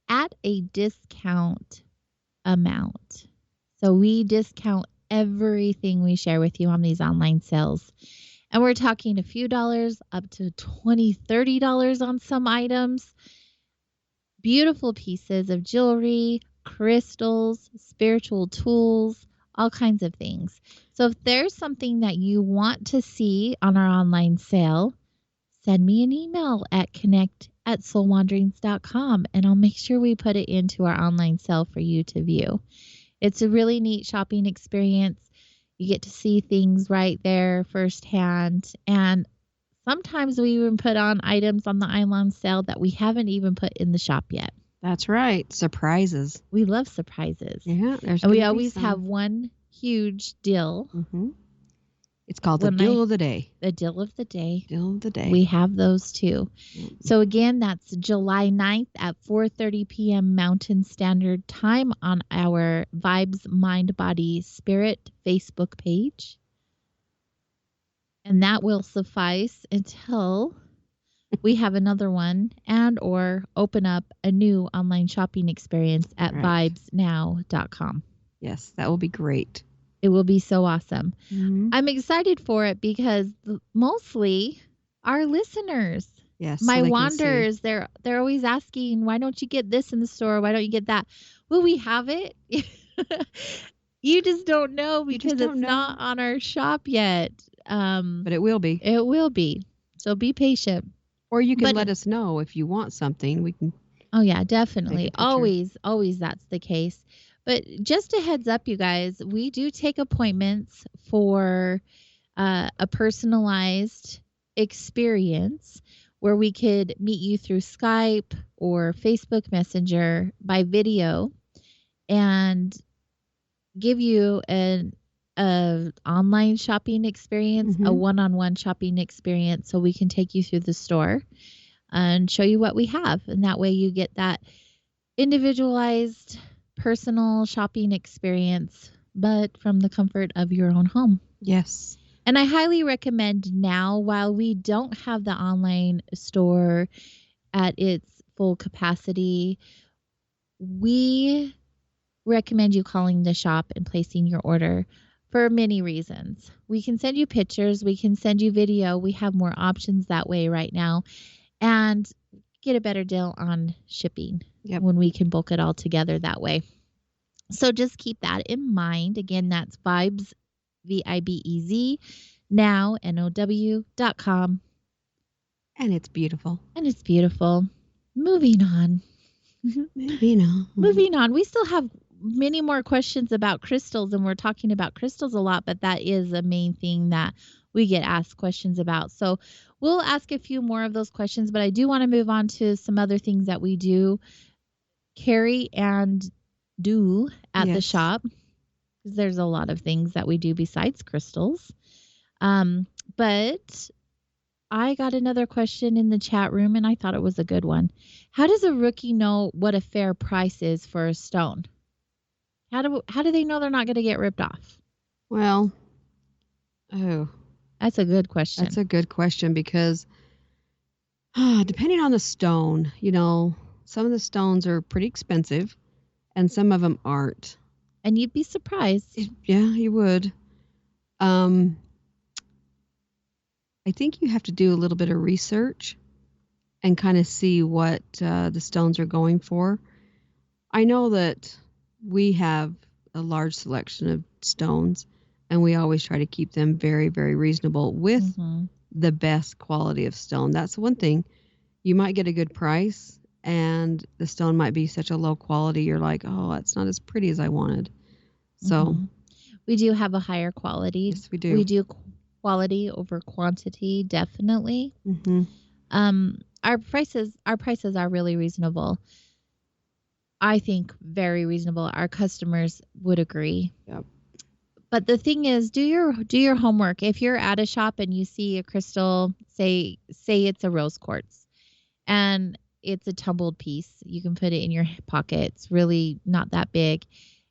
at a discount amount. So we discount everything we share with you on these online sales. And we're talking a few dollars up to $20, $30 on some items. Beautiful pieces of jewelry, crystals, spiritual tools, all kinds of things. So if there's something that you want to see on our online sale, send me an email at connect@soulwanderings.com, and I'll make sure we put it into our online sale for you to view. It's a really neat shopping experience. You get to see things right there firsthand, and sometimes we even put on items on the online sale that we haven't even put in the shop yet. That's right. Surprises. We love surprises. Yeah. And we always have one huge deal. Mm-hmm. It's called the deal of the day. The deal of the day. Deal of the day. We have those too. Mm-hmm. So again, that's July 9th at 4:30 p.m. Mountain Standard Time on our Vibes Mind Body Spirit Facebook page. And that will suffice until we have another one and or open up a new online shopping experience at vibesnow.com. Yes, that will be great. It will be so awesome. Mm-hmm. I'm excited for it because mostly our listeners, yes, my so wanderers, they're always asking, why don't you get this in the store? Why don't you get that? Well, we have it. You just don't know because it's not on our shop yet. But it will be. It will be. So be patient. Or you can let us know if you want something. We can. Oh, yeah, definitely. Always that's the case. But just a heads up, you guys, we do take appointments for a personalized experience where we could meet you through Skype or Facebook Messenger by video and give you an online shopping experience, a one-on-one shopping experience, so we can take you through the store. and show you what we have. And that way you get that individualized, personal shopping experience, but from the comfort of your own home. Yes. And I highly recommend now, while we don't have the online store at its full capacity, we recommend you calling the shop and placing your order for many reasons. We can send you pictures, we can send you video. We have more options that way right now, and get a better deal on shipping when we can bulk it all together that way. So just keep that in mind. Again, that's Vibez, VIBEZ, now, NOW.com. And it's beautiful. And it's beautiful. Moving on. Moving on. We still have many more questions about crystals, and we're talking about crystals a lot, but that is a main thing that we get asked questions about. So we'll ask a few more of those questions, but I do want to move on to some other things that we do carry and do at the shop, because there's a lot of things that we do besides crystals. But I got another question in the chat room, and I thought it was a good one. How does a rookie know what a fair price is for a stone? How do they know they're not going to get ripped off? Well, that's a good question. That's a good question, because depending on the stone, some of the stones are pretty expensive and some of them aren't. And you'd be surprised. Yeah, you would. I think you have to do a little bit of research and kind of see what the stones are going for. I know that we have a large selection of stones, and we always try to keep them very, very reasonable with the best quality of stone. That's one thing. You might get a good price, and the stone might be such a low quality, you're like, oh, that's not as pretty as I wanted. So we do have a higher quality. Yes, we do. We do quality over quantity, definitely. Our prices are really reasonable. I think very reasonable. Our customers would agree. Yep. But the thing is, do your homework. If you're at a shop and you see a crystal, say it's a rose quartz, and it's a tumbled piece, you can put it in your pocket. It's really not that big,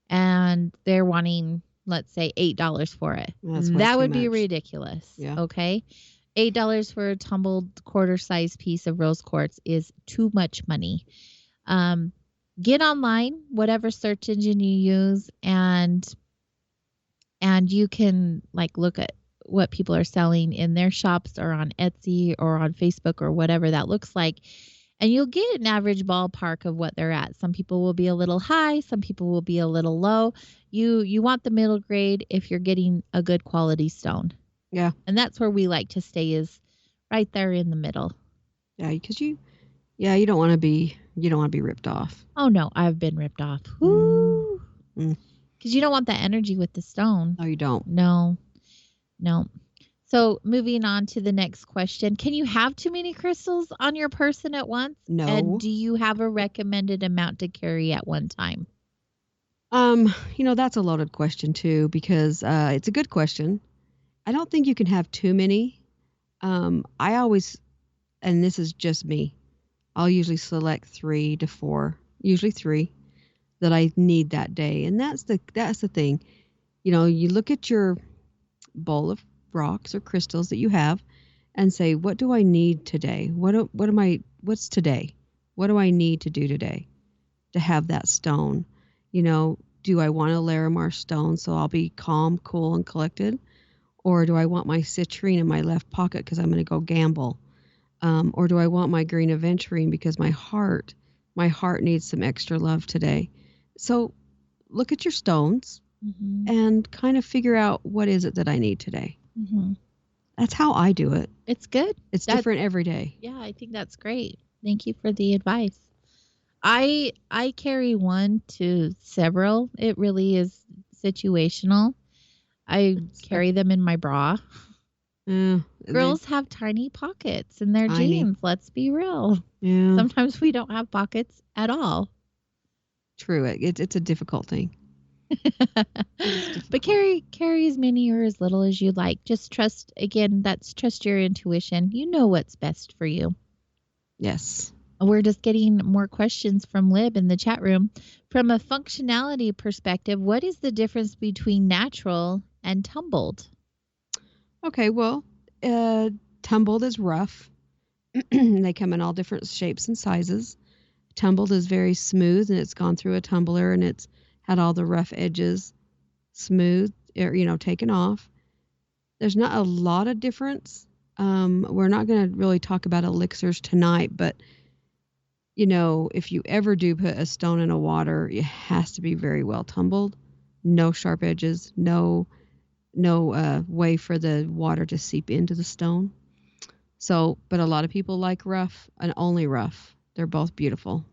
and they're wanting, let's say, $8 for it. That would be ridiculous. Yeah. Okay, $8 for a tumbled quarter-sized piece of rose quartz is too much money. Get online, whatever search engine you use, and you can look at what people are selling in their shops or on Etsy or on Facebook or whatever that looks like. And you'll get an average ballpark of what they're at. Some people will be a little high. Some people will be a little low. You want the middle grade if you're getting a good quality stone. Yeah. And that's where we like to stay, is right there in the middle. Yeah, because you don't want to be ripped off. Oh no, I've been ripped off. Woo. Because you don't want that energy with the stone. No, you don't. No. So moving on to the next question. Can you have too many crystals on your person at once? No. And do you have a recommended amount to carry at one time? That's a loaded question too, because it's a good question. I don't think you can have too many. I always, and this is just me, I'll usually select 3 to 4, usually 3, that I need that day. And that's the thing. You look at your bowl of rocks or crystals that you have and say, what do I need today? What's today? What do I need to do today to have that stone? Do I want a Larimar stone so I'll be calm, cool, and collected? Or do I want my citrine in my left pocket because I'm going to go gamble? Or do I want my green aventurine because my heart needs some extra love today? So look at your stones and kind of figure out, what is it that I need today? That's how I do it. It's good. It's different every day. Yeah, I think that's great. Thank you for the advice. I carry 1 to several. It really is situational. I carry them in my bra. Girls have tiny pockets in their jeans. Let's be real. Yeah. Sometimes we don't have pockets at all. True. It's a difficult thing. But carry as many or as little as you like. Just trust your intuition. You know what's best for you. Yes. We're just getting more questions from Lib in the chat room. From a functionality perspective, what is the difference between natural and tumbled? Okay, well, tumbled is rough. They come in all different shapes and sizes. Tumbled is very smooth, and it's gone through a tumbler, and it's had all the rough edges smooth, or, taken off. There's not a lot of difference. We're not going to really talk about elixirs tonight, but if you ever do put a stone in a water, it has to be very well tumbled. No sharp edges, no way for the water to seep into the stone. So, but a lot of people like rough and only rough. They're both beautiful.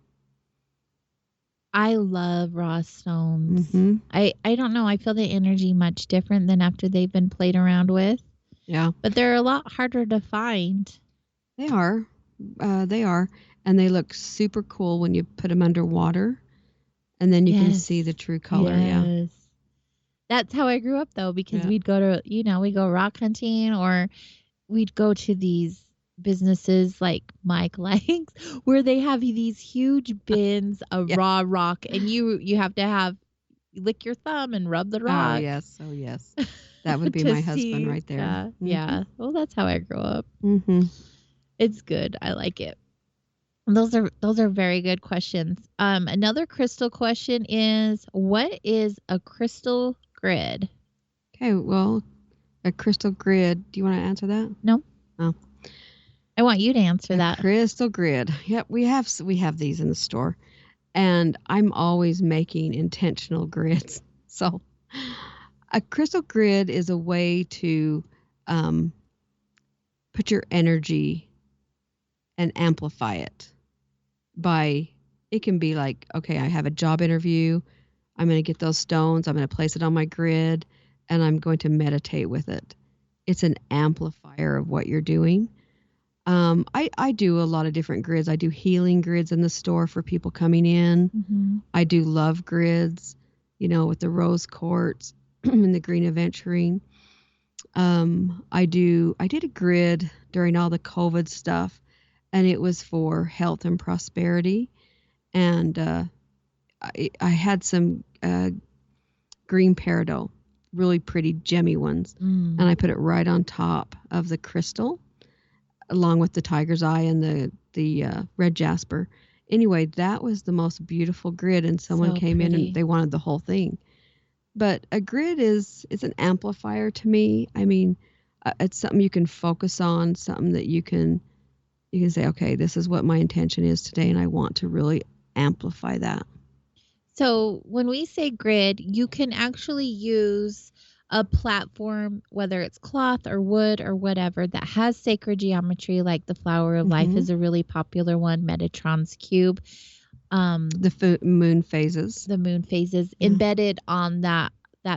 I love raw stones. Mm-hmm. I don't know. I feel the energy much different than after they've been played around with. Yeah. But they're a lot harder to find. They are. And they look super cool when you put them underwater. And then you can see the true color. Yes. Yeah. That's how I grew up, though, because we'd go to, we go rock hunting, or we'd go to these businesses like Mike likes, where they have these huge bins of raw rock, and you have to lick your thumb and rub the rock. Oh, yes. That would be my husband right there. Mm-hmm. Yeah. Well, that's how I grew up. Mm-hmm. It's good. I like it. Those are very good questions. Another crystal question is, what is a crystal grid? Okay, well, a crystal grid. Do you want to answer that? No. Oh. I want you to answer that. Crystal grid. Yep, we have these in the store. And I'm always making intentional grids. So a crystal grid is a way to put your energy and amplify it. It can be like, okay, I have a job interview. I'm going to get those stones. I'm going to place it on my grid, and I'm going to meditate with it. It's an amplifier of what you're doing. I do a lot of different grids. I do healing grids in the store for people coming in. Mm-hmm. I do love grids, with the rose quartz and the green aventurine. I did a grid during all the COVID stuff, and it was for health and prosperity. And I had some green peridot, really pretty gemmy ones, and I put it right on top of the crystal, along with the tiger's eye and the red jasper. Anyway, that was the most beautiful grid, and someone came in and they wanted the whole thing. But a grid is an amplifier to me. I mean, it's something you can focus on, something that you can say, okay, this is what my intention is today, and I want to really amplify that. So when we say grid, you can actually use a platform, whether it's cloth or wood or whatever, that has sacred geometry, like the Flower of Life is a really popular one, Metatron's Cube. The moon phases. The moon phases embedded on that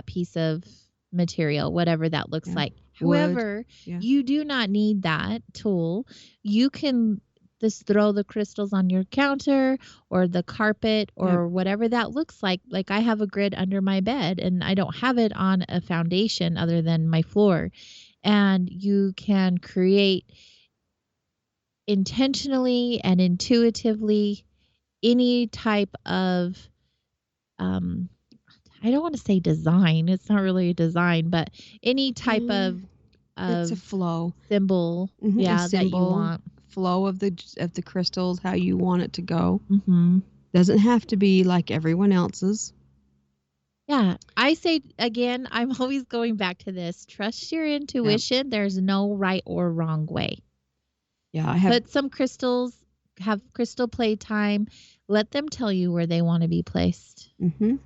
piece of material, whatever that looks like. However, you do not need that tool. You can just throw the crystals on your counter or the carpet or whatever that looks like. Like, I have a grid under my bed, and I don't have it on a foundation other than my floor. And you can create intentionally and intuitively any type of I don't want to say design. It's not really a design, but any type of it's a flow symbol. That you want. Flow of the crystals, how you want it to go. Doesn't have to be like everyone else's. Yeah, I say again, I'm always going back to this. Trust your intuition. Yep. There's no right or wrong way. Yeah, But some crystals have crystal play time. Let them tell you where they want to be placed. Mm-hmm.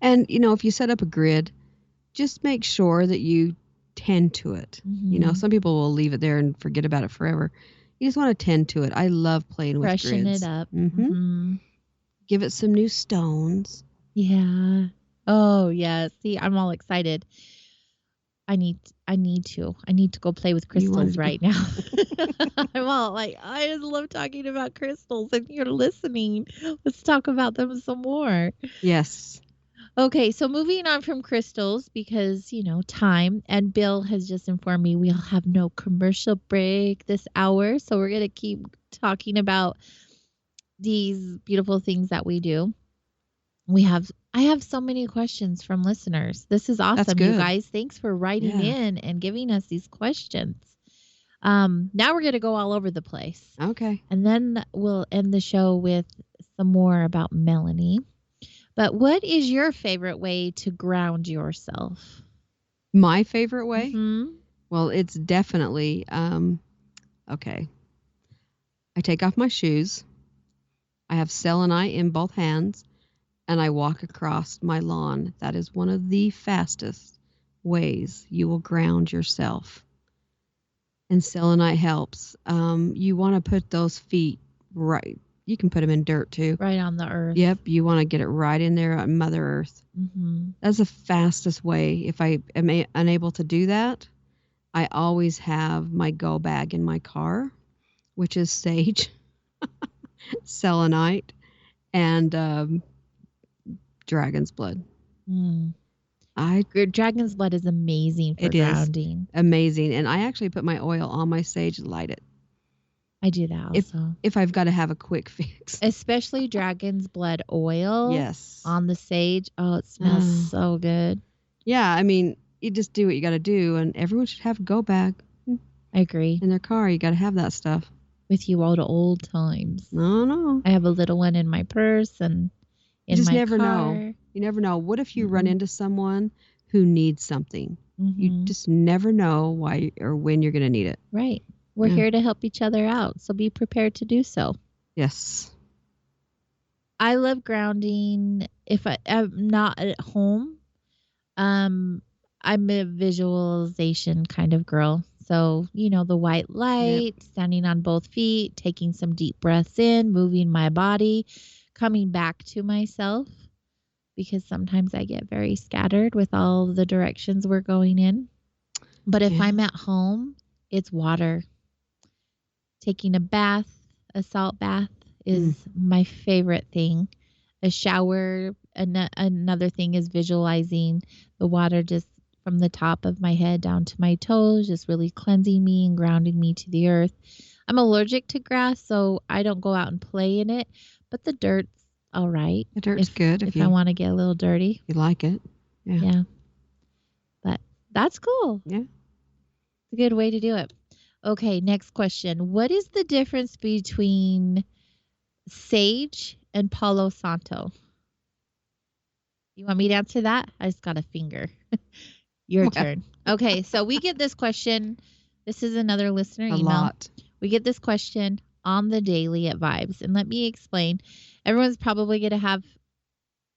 And if you set up a grid, just make sure that you tend to it. Some people will leave it there and forget about it forever. You just want to tend to it. I love playing with grids. Freshen it up. Give it some new stones. Yeah. Oh, yeah. See, I'm all excited. I need to go play with crystals right now. I'm all like, I just love talking about crystals, and you're listening. Let's talk about them some more. Yes. Okay, so moving on from crystals because, time. And Bill has just informed me we'll have no commercial break this hour. So we're going to keep talking about these beautiful things that we do. I have so many questions from listeners. This is That's awesome, you good. guys. Thanks for writing Yeah. in and giving us these questions. Now we're going to go all over the place. Okay. And then we'll end the show with some more about Melanie. But what is your favorite way to ground yourself? My favorite way? Mhm. Well, it's definitely, okay. I take off my shoes. I have selenite in both hands, and I walk across my lawn. That is one of the fastest ways you will ground yourself. And selenite helps. You want to put those feet right. You can put them in dirt too. Right on the earth. Yep. You want to get it right in there on Mother Earth. Mhm. That's the fastest way. If I am unable to do that, I always have my go bag in my car, which is sage, selenite, and dragon's blood. Mm. Dragon's blood is amazing for It is grounding. amazing. And I actually put my oil on my sage and light it. I do that also. If I've got to have a quick fix. Especially dragon's blood oil. Yes. On the sage. Oh, it smells so good. Yeah, I mean, you just do what you got to do, and everyone should have a go bag. I agree. In their car, you got to have that stuff. With you all the old times. No. I have a little one in my purse and in you just my never car. know. You never know. What if you run into someone who needs something? Mm-hmm. You just never know why or when you're going to need it. Right. We're here to help each other out, so be prepared to do so. Yes. I love grounding if I'm not at home. I'm a visualization kind of girl. So, the white light, standing on both feet, taking some deep breaths in, moving my body, coming back to myself, because sometimes I get very scattered with all the directions we're going in. But if I'm at home, it's water. Taking a bath, a salt bath is my favorite thing. A shower, another thing is visualizing the water just from the top of my head down to my toes, just really cleansing me and grounding me to the earth. I'm allergic to grass, so I don't go out and play in it, but the dirt's all right. The dirt's good if I want to get a little dirty. You like it. Yeah. But that's cool. Yeah. It's a good way to do it. Okay, next question. What is the difference between sage and Palo Santo? You want me to answer that? I just got a finger. Your turn. Okay, so we get this question. This is another listener email. Lot. We get this question on the daily at Vibes. And let me explain. Everyone's probably going to have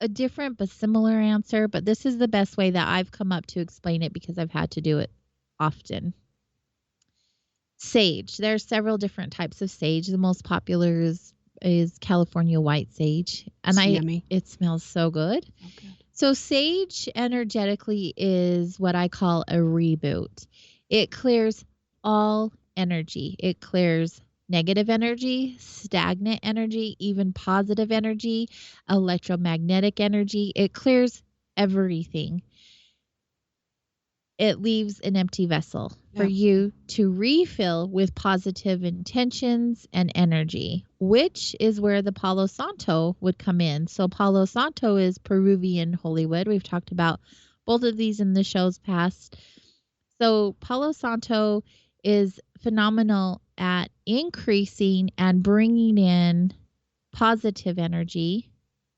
a different but similar answer, but this is the best way that I've come up to explain it because I've had to do it often. Sage. There are several different types of sage. The most popular is California white sage. And yummy. It smells so good. Okay. So sage energetically is what I call a reboot. It clears all energy. It clears negative energy, stagnant energy, even positive energy, electromagnetic energy. It clears everything. It leaves an empty vessel for you to refill with positive intentions and energy, which is where the Palo Santo would come in. So Palo Santo is Peruvian holy wood. We've talked about both of these in the shows past. So Palo Santo is phenomenal at increasing and bringing in positive energy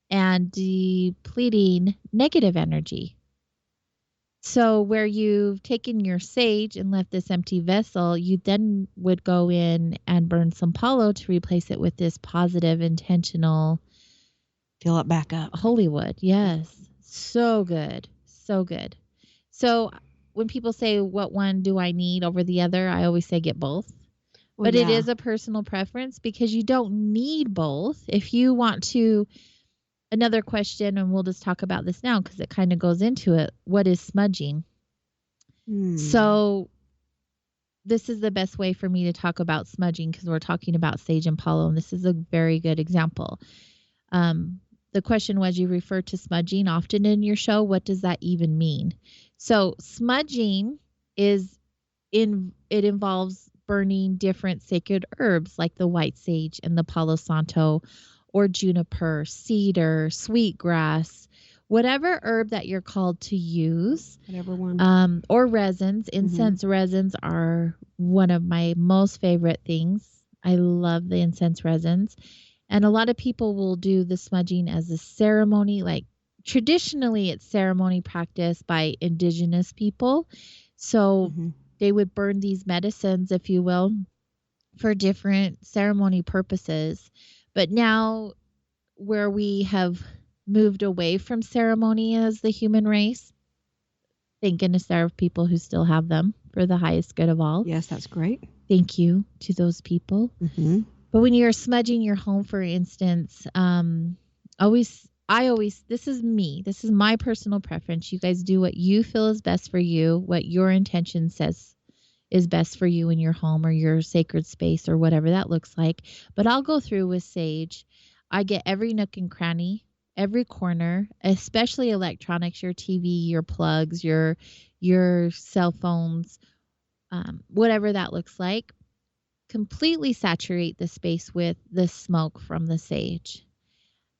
and depleting negative energy. So where you've taken your sage and left this empty vessel, you then would go in and burn some Palo to replace it with this positive, intentional. Fill it back up. Holy wood. Yes. So good. So good. So when people say, what one do I need over the other? I always say get both. Well, but it is a personal preference because you don't need both. If you want to... Another question, and we'll just talk about this now because it kind of goes into it. What is smudging? So this is the best way for me to talk about smudging because we're talking about sage and Palo, and this is a very good example. The the question was, you refer to smudging often in your show. What does that even mean? So smudging it involves burning different sacred herbs like the white sage and the palo santo, or juniper, cedar, sweetgrass, whatever herb that you're called to use. Whatever one. Or resins. Incense resins are one of my most favorite things. I love the incense resins. And a lot of people will do the smudging as a ceremony. Like traditionally, it's ceremony practiced by indigenous people. So they would burn these medicines, if you will, for different ceremony purposes. But now, where we have moved away from ceremony as the human race, thank goodness there are people who still have them for the highest good of all. Yes, that's great. Thank you to those people. But when you're smudging your home, for instance, this is me. This is my personal preference. You guys do what you feel is best for you, what your intention says is best for you in your home or your sacred space or whatever that looks like. But I'll go through with sage. I get every nook and cranny, every corner, especially electronics, your TV, your plugs, your cell phones, whatever that looks like. Completely saturate the space with the smoke from the sage.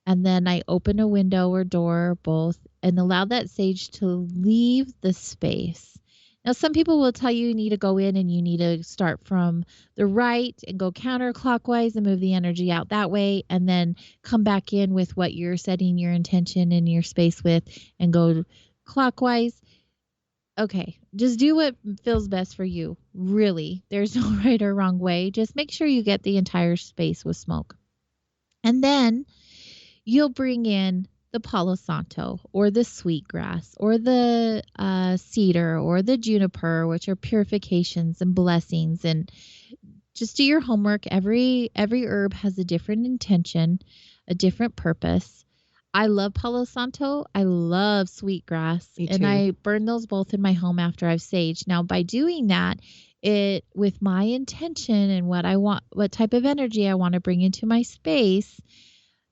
And then I open a window or door or both and allow that sage to leave the space. Now, some people will tell you need to go in and you need to start from the right and go counterclockwise and move the energy out that way, and then come back in with what you're setting your intention in your space with and go clockwise. Okay, just do what feels best for you. Really, there's no right or wrong way. Just make sure you get the entire space with smoke. And then you'll bring in the Palo Santo or the sweetgrass or the cedar or the juniper, which are purifications and blessings. And just do your homework. Every herb has a different intention, a different purpose. I love Palo Santo. I love sweetgrass. And I burn those both in my home after I've saged. Now, by doing that, with my intention and what I want, what type of energy I want to bring into my space,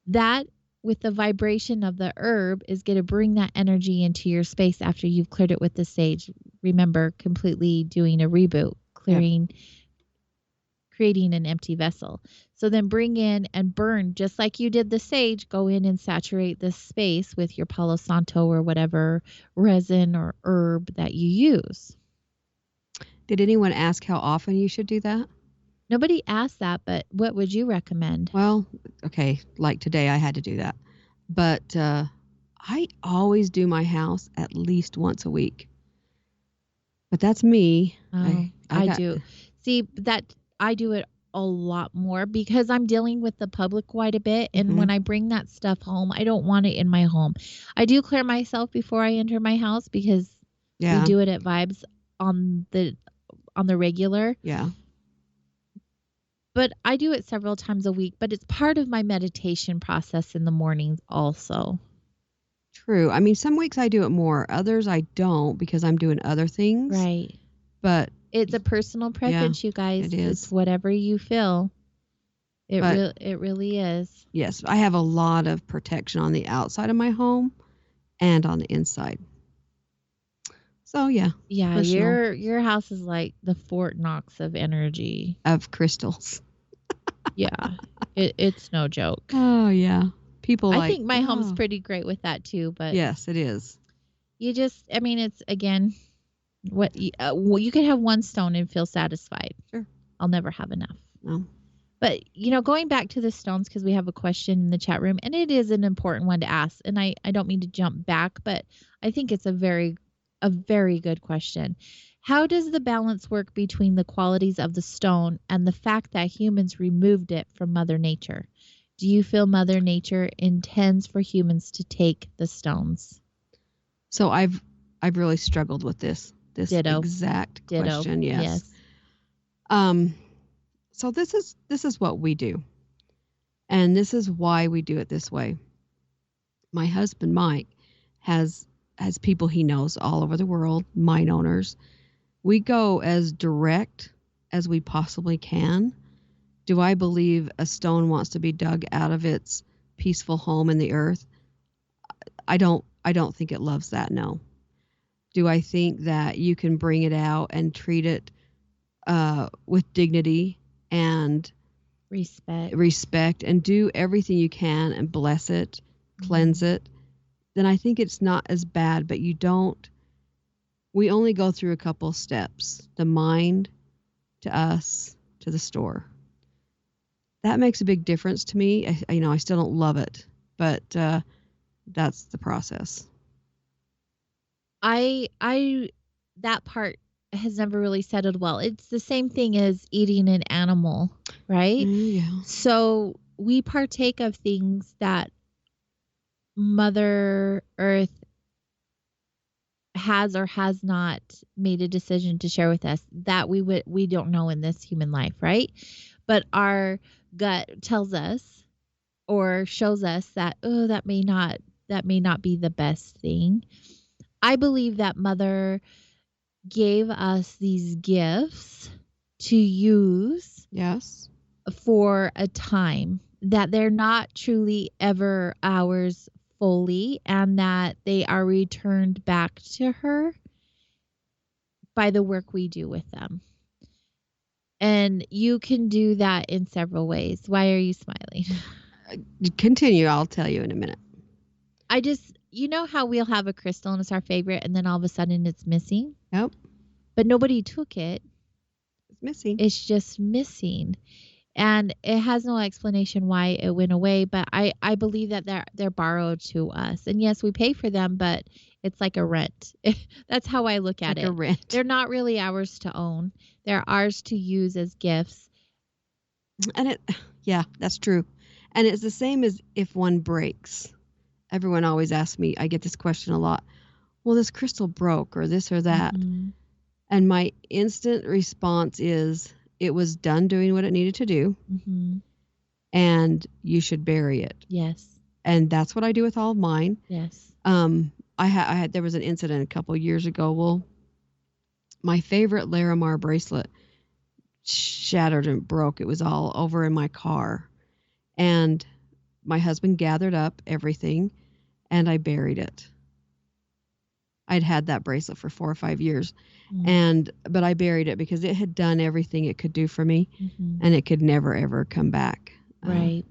that with the vibration of the herb is going to bring that energy into your space after you've cleared it with the sage. Remember, completely doing a reboot, creating an empty vessel. So then bring in and burn, just like you did the sage, go in and saturate this space with your Palo Santo or whatever resin or herb that you use. Did anyone ask how often you should do that? Nobody asked that, but what would you recommend? Well, okay, like today I had to do that. But I always do my house at least once a week. But that's me. Oh, I do. See, that I do it a lot more because I'm dealing with the public quite a bit. And when I bring that stuff home, I don't want it in my home. I do clear myself before I enter my house because we do it at Vibes on the regular. Yeah. But I do it several times a week, but it's part of my meditation process in the mornings also. True. I mean, some weeks I do it more. Others I don't because I'm doing other things. Right. But it's a personal preference, you guys. It is. It's whatever you feel. It really is. Yes. I have a lot of protection on the outside of my home and on the inside. So, yeah. Yeah, your house is like the Fort Knox of energy. Of crystals. Yeah. It's no joke. Oh, yeah. I think my home's pretty great with that too, but yes, it is. You just, I mean, it's again, you could have one stone and feel satisfied. Sure. I'll never have enough. No. But, going back to the stones, because we have a question in the chat room, and it is an important one to ask, and I don't mean to jump back, but I think it's a very good question. How does the balance work between the qualities of the stone and the fact that humans removed it from Mother Nature? Do you feel Mother Nature intends for humans to take the stones? So I've really struggled with this exact question. Yes. So this is what we do. And this is why we do it this way. My husband Mike has people he knows all over the world, mine owners. We go as direct as we possibly can. Do I believe a stone wants to be dug out of its peaceful home in the earth? I don't think it loves that. No. Do I think that you can bring it out and treat it with dignity and respect and do everything you can and bless it, cleanse it? Then I think it's not as bad, but we only go through a couple steps. The mind to us to the store. That makes a big difference to me. I still don't love it, but that's the process. I that part has never really settled well. It's the same thing as eating an animal, right? Yeah. So we partake of things that Mother Earth has or has not made a decision to share with us that we don't know in this human life, right? But our gut tells us or shows us that that may not be the best thing. I believe that Mother gave us these gifts to use Yes. for a time, that they're not truly ever ours fully, and that they are returned back to her by the work we do with them. And you can do that in several ways. Why are you smiling? Continue. I'll tell you in a minute. You know how we'll have a crystal and it's our favorite, and then all of a sudden it's missing? Yep. But nobody took it. It's missing. It's just missing. And it has no explanation why it went away, but I believe that they're borrowed to us. And yes, we pay for them, but it's like a rent. That's how I look at it. Like a rent. They're not really ours to own. They're ours to use as gifts. And that's true. And it's the same as if one breaks. Everyone always asks me, I get this question a lot. Well, this crystal broke or this or that. Mm-hmm. And my instant response is, it was done doing what it needed to do. Mm-hmm. And you should bury it. Yes. And that's what I do with all of mine. Yes. There was an incident a couple years ago. Well, my favorite Larimar bracelet shattered and broke. It was all over in my car. And my husband gathered up everything and I buried it. I'd had that bracelet for 4 or 5 years. But I buried it because it had done everything it could do for me, and it could never ever come back. Right.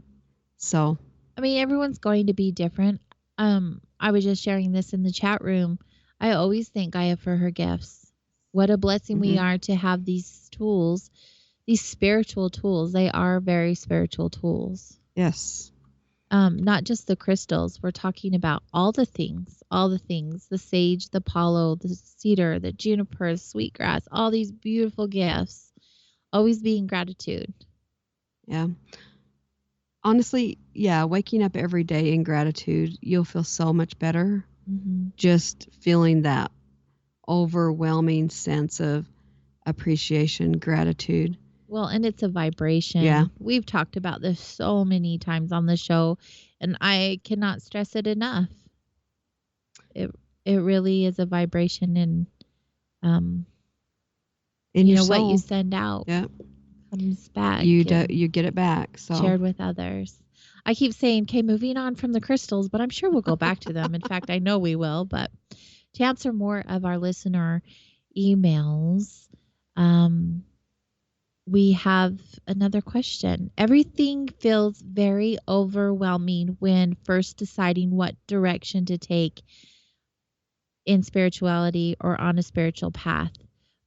So, I mean, everyone's going to be different. I was just sharing this in the chat room. I always thank Gaia for her gifts. What a blessing we are to have these tools, these spiritual tools. They are very spiritual tools. Yes. Not just the crystals. We're talking about all the things, the sage, the apollo, the cedar, the juniper, the sweetgrass, all these beautiful gifts, always being gratitude. Yeah. Honestly, waking up every day in gratitude, you'll feel so much better. Just feeling that overwhelming sense of appreciation, gratitude. Well, and it's a vibration. Yeah. We've talked about this so many times on the show, and I cannot stress it enough. It really is a vibration, and in your soul. What you send out comes back. You get it back. So shared with others. I keep saying, okay, moving on from the crystals, but I'm sure we'll go back to them. In fact, I know we will. But to answer more of our listener emails, we have another question. Everything feels very overwhelming when first deciding what direction to take in spirituality or on a spiritual path.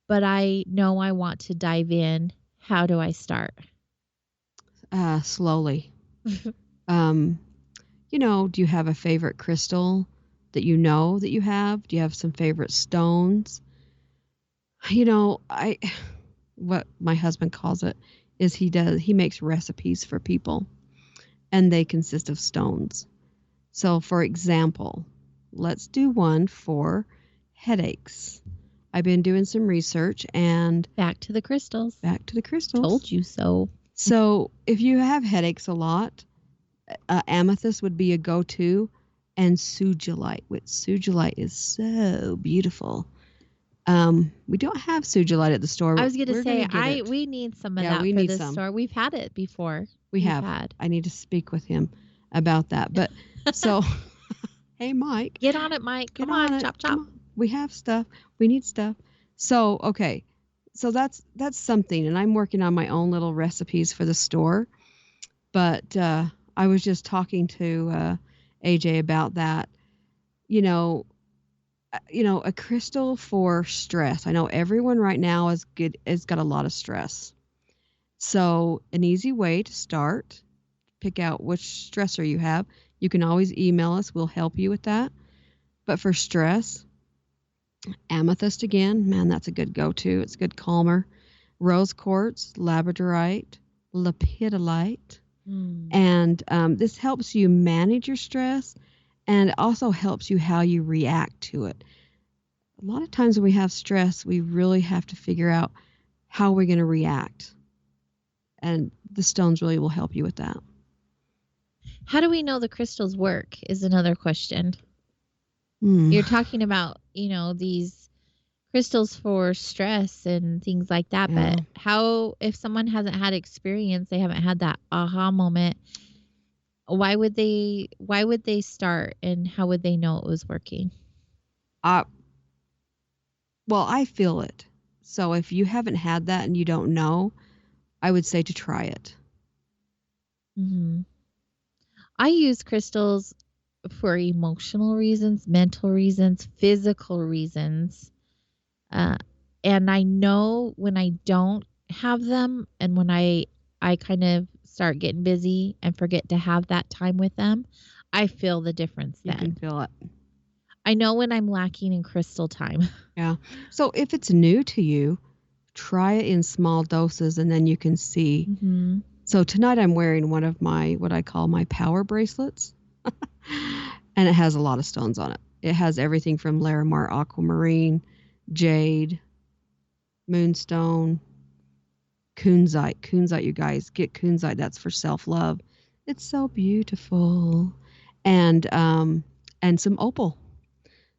But I know I want to dive in. How do I start? Slowly. Do you have a favorite crystal that you know that you have? Do you have some favorite stones? What my husband calls it is he makes recipes for people, and they consist of stones. So for example, let's do one for headaches. I've been doing some research and back to the crystals. Told you so. So if you have headaches a lot, amethyst would be a go-to, and sugilite, which sugilite is so beautiful. We don't have sugilite at the store. I was going to say, we need some of that for the store. We've had it before. We have. I need to speak with him about that. But so Hey, Mike. Get on it, Mike. Get Come on, it. chop, Come chop. on. We have stuff. We need stuff. So, okay. So that's something. And I'm working on my own little recipes for the store. But I was just talking to AJ about that. You know, a crystal for stress. I know everyone right now has got a lot of stress. So an easy way to start, pick out which stressor you have. You can always email us. We'll help you with that. But for stress, amethyst again, man, that's a good go-to. It's a good calmer. Rose quartz, labradorite, lepidolite. And this helps you manage your stress, and it also helps you how you react to it. A lot of times when we have stress, we really have to figure out how we're going to react. And the stones really will help you with that. How do we know the crystals work is another question. You're talking about, these crystals for stress and things like that. Yeah. But how, if someone hasn't had experience, they haven't had that aha moment, why would they start, and how would they know it was working? Well, I feel it. So if you haven't had that and you don't know, I would say to try it. I use crystals for emotional reasons, mental reasons, physical reasons. And I know when I don't have them, and when I kind of start getting busy and forget to have that time with them, I feel the difference then. You can feel it. I know when I'm lacking in crystal time. Yeah. So if it's new to you, try it in small doses and then you can see. So tonight I'm wearing one of my, what I call my power bracelets. And it has a lot of stones on it. It has everything from Larimar aquamarine, jade, moonstone, kunzite. Kunzite, you guys, get kunzite. That's for self-love. It's so beautiful. And some opal.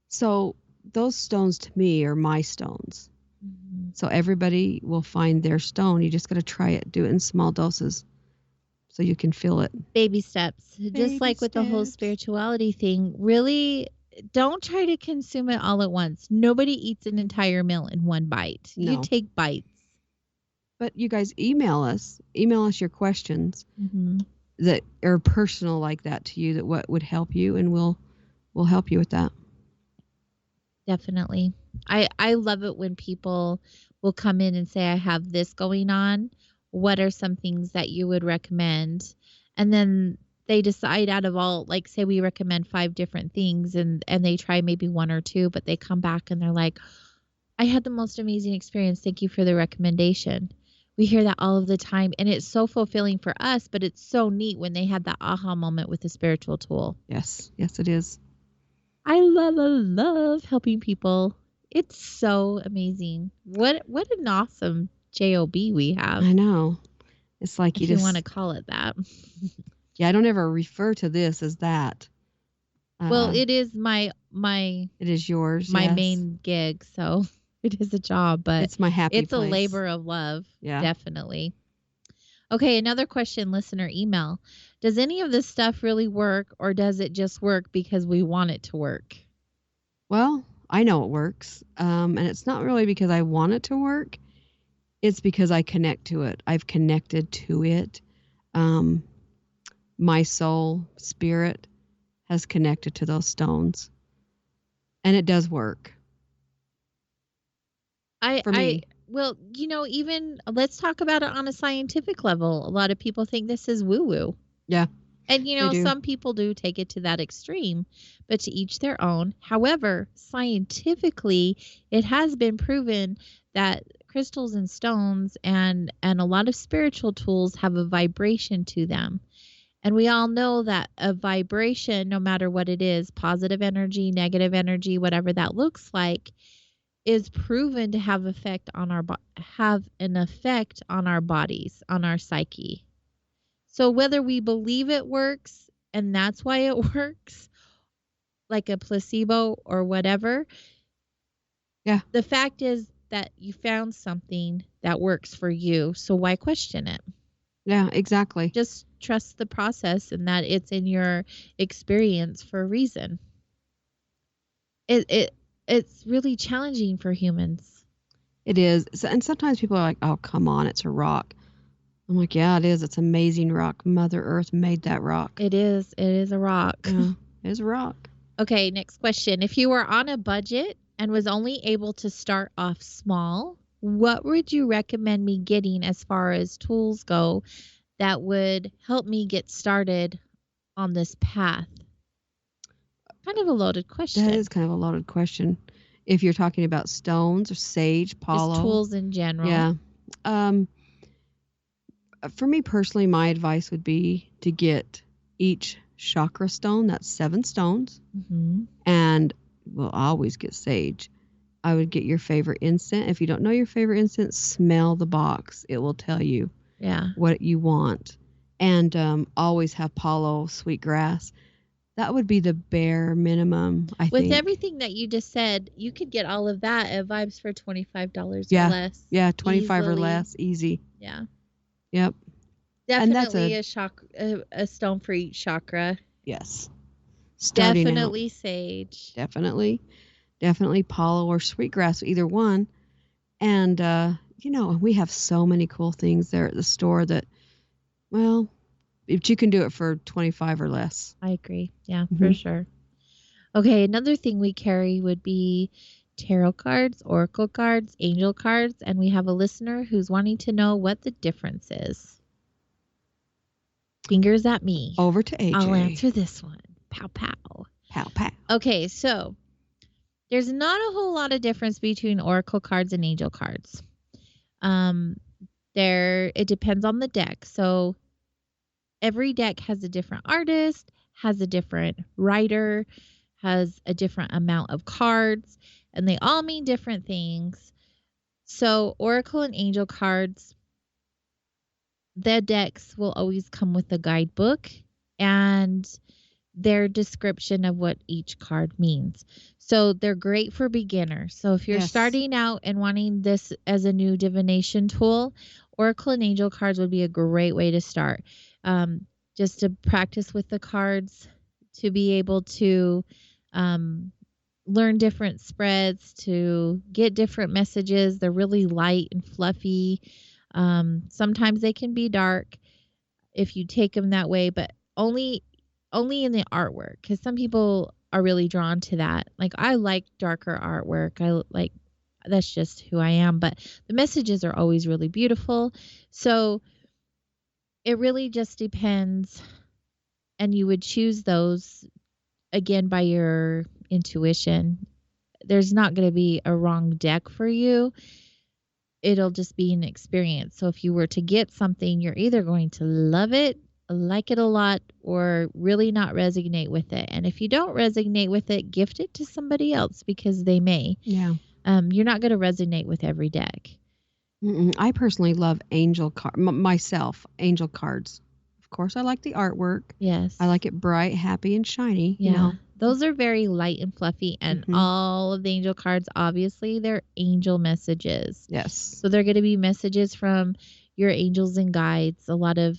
So those stones to me are my stones. So everybody will find their stone. You just got to try it. Do it in small doses so you can feel it. Baby steps. Just like with the whole spirituality thing, really don't try to consume it all at once. Nobody eats an entire meal in one bite. No. You take bites. But you guys email us your questions that are personal like that to you, that what would help you, and we'll help you with that. Definitely. I love it when people will come in and say, I have this going on. What are some things that you would recommend? And then they decide out of all, like, say we recommend 5 different things, and they try maybe 1 or 2, but they come back and they're like, I had the most amazing experience. Thank you for the recommendation. We hear that all of the time, and it's so fulfilling for us, but it's so neat when they have that aha moment with a spiritual tool. Yes. Yes, it is. I love helping people. It's so amazing. What an awesome job we have. I know. It's like if you want to call it that. Yeah, I don't ever refer to this as that. Well, it is my it is yours. My yes. main gig, so it is a job, but it's my happy it's place. A labor of love. Yeah. Definitely. Okay, another question, listener email. Does any of this stuff really work, or does it just work because we want it to work? Well, I know it works. And it's not really because I want it to work. It's because I connect to it. I've connected to it. My soul, spirit has connected to those stones. And it does work. For me. Well, even let's talk about it on a scientific level. A lot of people think this is woo-woo. Yeah. And, some people do take it to that extreme, but to each their own. However, scientifically, it has been proven that crystals and stones and a lot of spiritual tools have a vibration to them. And we all know that a vibration, no matter what it is, positive energy, negative energy, whatever that looks like, is proven to have an effect on our bodies, on our psyche. So whether we believe it works and that's why it works, like a placebo or whatever, yeah, the fact is that you found something that works for you. So why question it? Yeah, exactly. Just trust the process and that it's in your experience for a reason. it's really challenging for humans. It is. And sometimes people are like, oh, come on, it's a rock. I'm like, yeah, it is. It's amazing rock. Mother Earth made that rock. It is. It is a rock. Yeah, it is a rock. Okay, next question. If you were on a budget and was only able to start off small, what would you recommend me getting as far as tools go that would help me get started on this path? Kind of a loaded question. That is kind of a loaded question. If you're talking about stones or sage, Palo. Just tools in general. Yeah. For me personally, my advice would be to get each chakra stone. That's 7 stones. Mm-hmm. And we'll always get sage. I would get your favorite incense. If you don't know your favorite incense, smell the box. It will tell you what you want. And always have Palo, sweetgrass. That would be the bare minimum, I think. With everything that you just said, you could get all of that at Vibes for $25 or less. Yeah, 25 easily. or less, easy. Yeah. Yep. Definitely a stone for each chakra. Yes. Definitely sage. Definitely Palo or sweetgrass, either one. And, we have so many cool things there at the store that, well, if you can do it for 25 or less. I agree. Yeah, for sure. Okay, another thing we carry would be tarot cards, oracle cards, angel cards, and we have a listener who's wanting to know what the difference is. Fingers at me. Over to AJ. I'll answer this one. Pow, pow. Pow, pow. Okay, so there's not a whole lot of difference between oracle cards and angel cards. It depends on the deck. So every deck has a different artist, has a different writer, has a different amount of cards, and they all mean different things. So oracle and angel cards, the decks will always come with a guidebook and their description of what each card means. So they're great for beginners. So if you're starting out and wanting this as a new divination tool, oracle and angel cards would be a great way to start. Just to practice with the cards, to be able to learn different spreads, to get different messages. They're really light and fluffy. Sometimes they can be dark if you take them that way, but only in the artwork, because some people are really drawn to that. Like, I like darker artwork. That's just who I am, but the messages are always really beautiful. So it really just depends, and you would choose those again by your intuition. There's not going to be a wrong deck for you. It'll just be an experience. So if you were to get something, you're either going to love it, like it a lot, or really not resonate with it. And if you don't resonate with it, gift it to somebody else, because they may. Yeah. You're not going to resonate with every deck. I personally love angel cards. Of course, I like the artwork. Yes. I like it bright, happy, and shiny. Yeah. Those are very light and fluffy. And all of the angel cards, obviously, they're angel messages. Yes. So they're going to be messages from your angels and guides, a lot of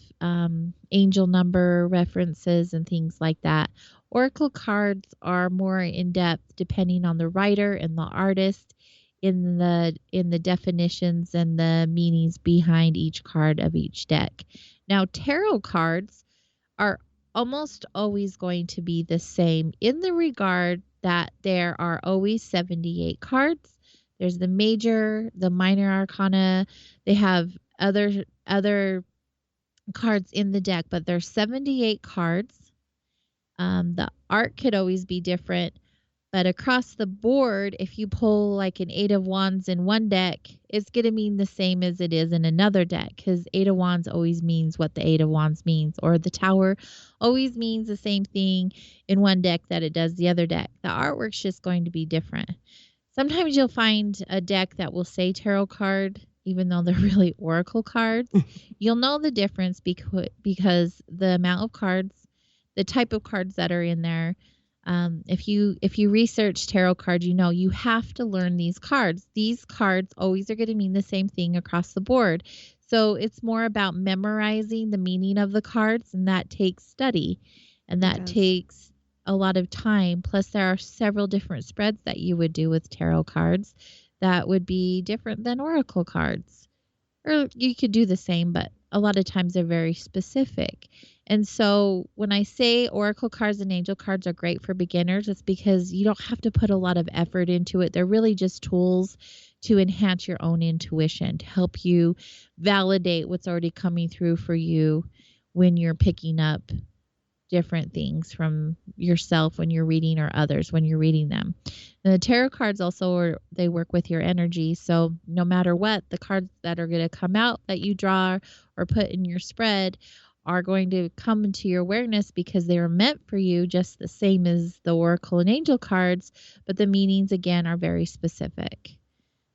angel number references and things like that. Oracle cards are more in depth depending on the writer and the artist in the definitions and the meanings behind each card of each deck. Now, tarot cards are almost always going to be the same in the regard that there are always 78 cards. There's the major, the minor arcana. They have other cards in the deck, but there's 78 cards. The art could always be different, but across the board, if you pull like an 8 of Wands in one deck, it's going to mean the same as it is in another deck, because 8 of Wands always means what the 8 of Wands means, or the Tower always means the same thing in one deck that it does the other deck. The artwork's just going to be different. Sometimes you'll find a deck that will say tarot card, even though they're really oracle cards. You'll know the difference because the amount of cards, the type of cards that are in there. If you research tarot cards, you have to learn these cards. These cards always are going to mean the same thing across the board. So it's more about memorizing the meaning of the cards, and that takes study, and that takes a lot of time. Plus, there are several different spreads that you would do with tarot cards that would be different than oracle cards. Or you could do the same, but a lot of times they're very specific. And so when I say oracle cards and angel cards are great for beginners, it's because you don't have to put a lot of effort into it. They're really just tools to enhance your own intuition, to help you validate what's already coming through for you when you're picking up different things from yourself when you're reading or others when you're reading them. And the tarot cards also they work with your energy. So no matter what, the cards that are going to come out that you draw or put in your spread are going to come into your awareness because they are meant for you just the same as the oracle and angel cards, but the meanings again are very specific.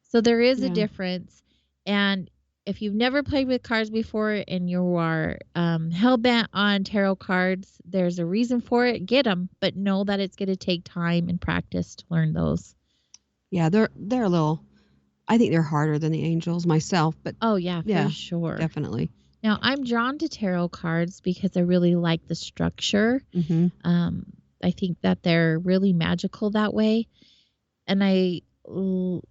So there is a difference. And if you've never played with cards before and you are hell-bent on tarot cards, there's a reason for it. Get them, but know that it's going to take time and practice to learn those. Yeah, they're a little, I think they're harder than the angels myself, but oh yeah, for sure. Definitely. Now, I'm drawn to tarot cards because I really like the structure. Mm-hmm. I think that they're really magical that way. And I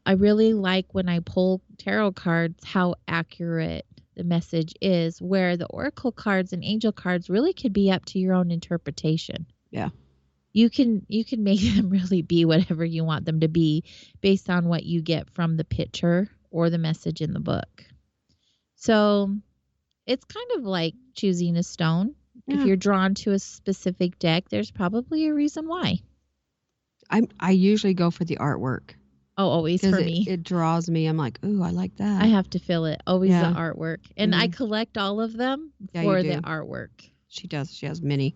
really like when I pull tarot cards how accurate the message is, where the oracle cards and angel cards really could be up to your own interpretation. Yeah. You can make them really be whatever you want them to be based on what you get from the picture or the message in the book. So it's kind of like choosing a stone. Yeah. If you're drawn to a specific deck, there's probably a reason why. I usually go for the artwork. Oh, always for me. It draws me. I'm like, ooh, I like that. I have to feel it. Always the artwork. And I collect all of them for the artwork. She does. She has many.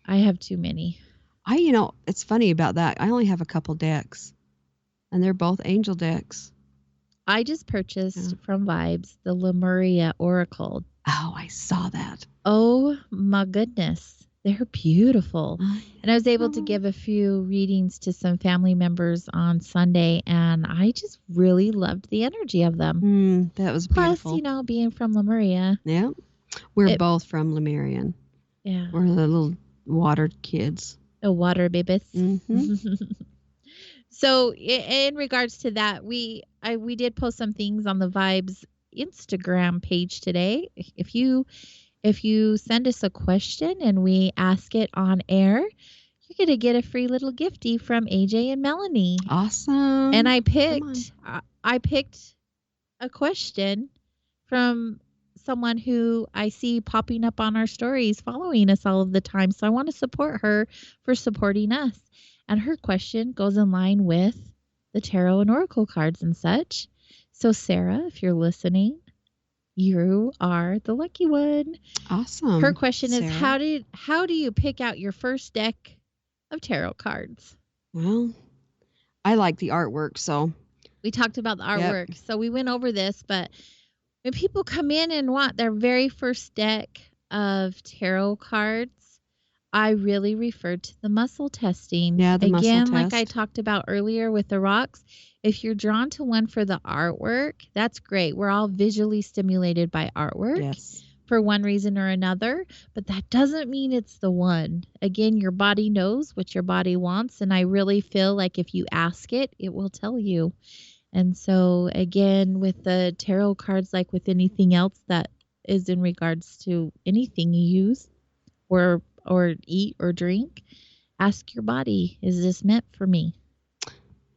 I have too many. It's funny about that. I only have a couple decks, and they're both angel decks. I just purchased from Vibes the Lemuria Oracle. Oh, I saw that. Oh, my goodness. They're beautiful. And I was able to give a few readings to some family members on Sunday, and I just really loved the energy of them. That was beautiful. Plus, being from Lemuria. Yeah. We're both from Lemurian. Yeah. We're the little water kids. The water babies. Mm-hmm. So in regards to that, we did post some things on the Vibes Instagram page today. If you send us a question and we ask it on air, you're going to get a free little gifty from AJ and Melanie. Awesome. And I picked a question from someone who I see popping up on our stories, following us all of the time. So I want to support her for supporting us. And her question goes in line with the tarot and oracle cards and such. So Sarah, if you're listening, you are the lucky one. Awesome. Her question is, Sarah. how do you pick out your first deck of tarot cards? Well, I like the artwork, so. We talked about the artwork. Yep. So we went over this, but when people come in and want their very first deck of tarot cards, I really refer to the muscle testing. Yeah, the muscle test. Again, like I talked about earlier with the rocks, if you're drawn to one for the artwork, that's great. We're all visually stimulated by artwork for one reason or another, but that doesn't mean it's the one. Again, your body knows what your body wants, and I really feel like if you ask it, it will tell you. And so, again, with the tarot cards, like with anything else that is in regards to anything you use or eat or drink, ask your body, is this meant for me?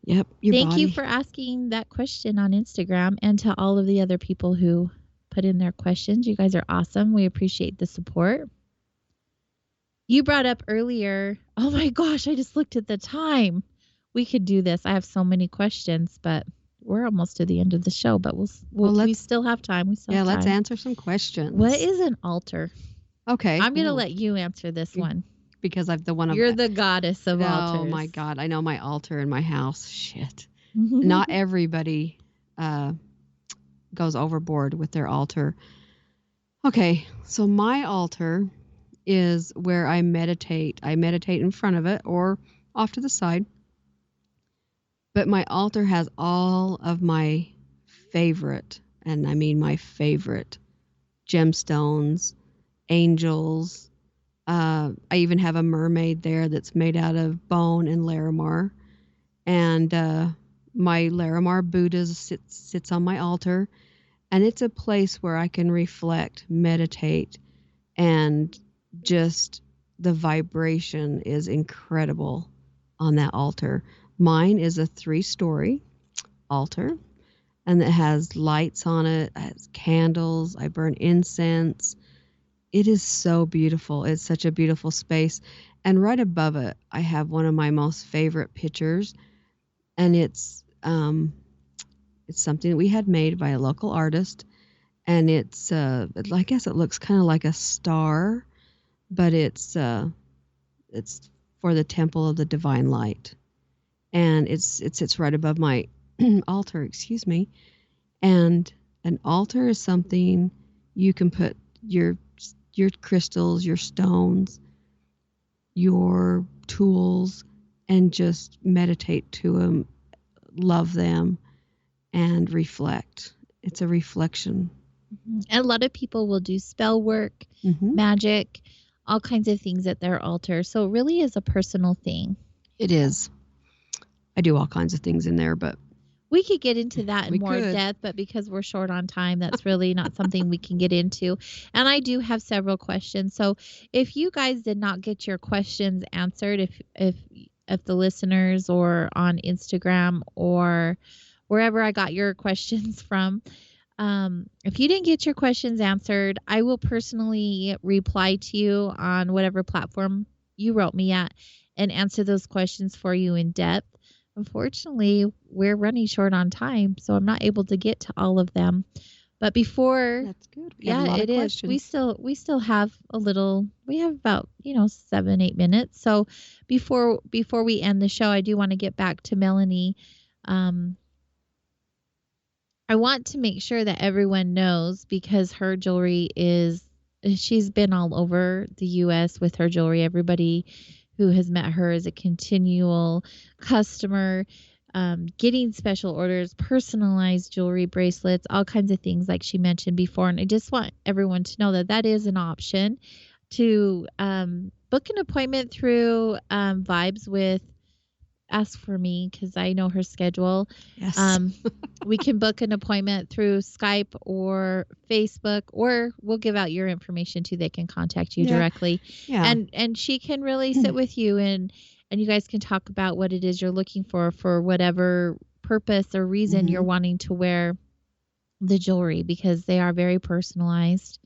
Yep. Thank you for asking that question on Instagram, and to all of the other people who put in their questions. You guys are awesome. We appreciate the support. You brought up earlier, oh my gosh, I just looked at the time. We could do this. I have so many questions, but we're almost to the end of the show, but we still have time. Let's answer some questions. What is an altar? Okay. I'm going to let you answer this one. Because I've the one of You're the goddess of altars. Oh my God. I know my altar in my house. Shit. Not everybody goes overboard with their altar. Okay. So my altar is where I meditate. I meditate in front of it or off to the side. But my altar has all of my favorite, and I mean my favorite, gemstones, angels, I even have a mermaid there that's made out of bone and Larimar. And my Larimar Buddha sits on my altar. And it's a place where I can reflect, meditate, and just the vibration is incredible on that altar. Mine is a 3-story altar, and it has lights on it, it has candles, I burn incense. It is so beautiful. It's such a beautiful space. And right above it, I have one of my most favorite pictures, and it's something that we had made by a local artist, and it's I guess it looks kind of like a star, but it's for the Temple of the Divine Light, and it sits right above my altar. Excuse me. And an altar is something you can put your crystals, your stones, your tools, and just meditate to them, love them, and reflect. It's a reflection. And a lot of people will do spell work, magic, all kinds of things at their altar. So it really is a personal thing. It is. I do all kinds of things in there, but we could get into that in more depth, but because we're short on time, that's really not something we can get into. And I do have several questions. So if you guys did not get your questions answered, if the listeners or on Instagram or wherever I got your questions from, if you didn't get your questions answered, I will personally reply to you on whatever platform you wrote me at and answer those questions for you in depth. Unfortunately, we're running short on time, so I'm not able to get to all of them. But before, that's good. It is. We still have a little. We have about 7-8 minutes. So before we end the show, I do want to get back to Melanie. I want to make sure that everyone knows, because her jewelry she's been all over the U.S. with her jewelry. Everybody who has met her is a continual customer, getting special orders, personalized jewelry, bracelets, all kinds of things like she mentioned before. And I just want everyone to know that is an option to book an appointment through Vibes with Ask for Me, because I know her schedule. Yes. We can book an appointment through Skype or Facebook, or we'll give out your information too. They can contact you directly. Yeah. And she can really sit with you and you guys can talk about what it is you're looking for whatever purpose or reason you're wanting to wear the jewelry, because they are very personalized,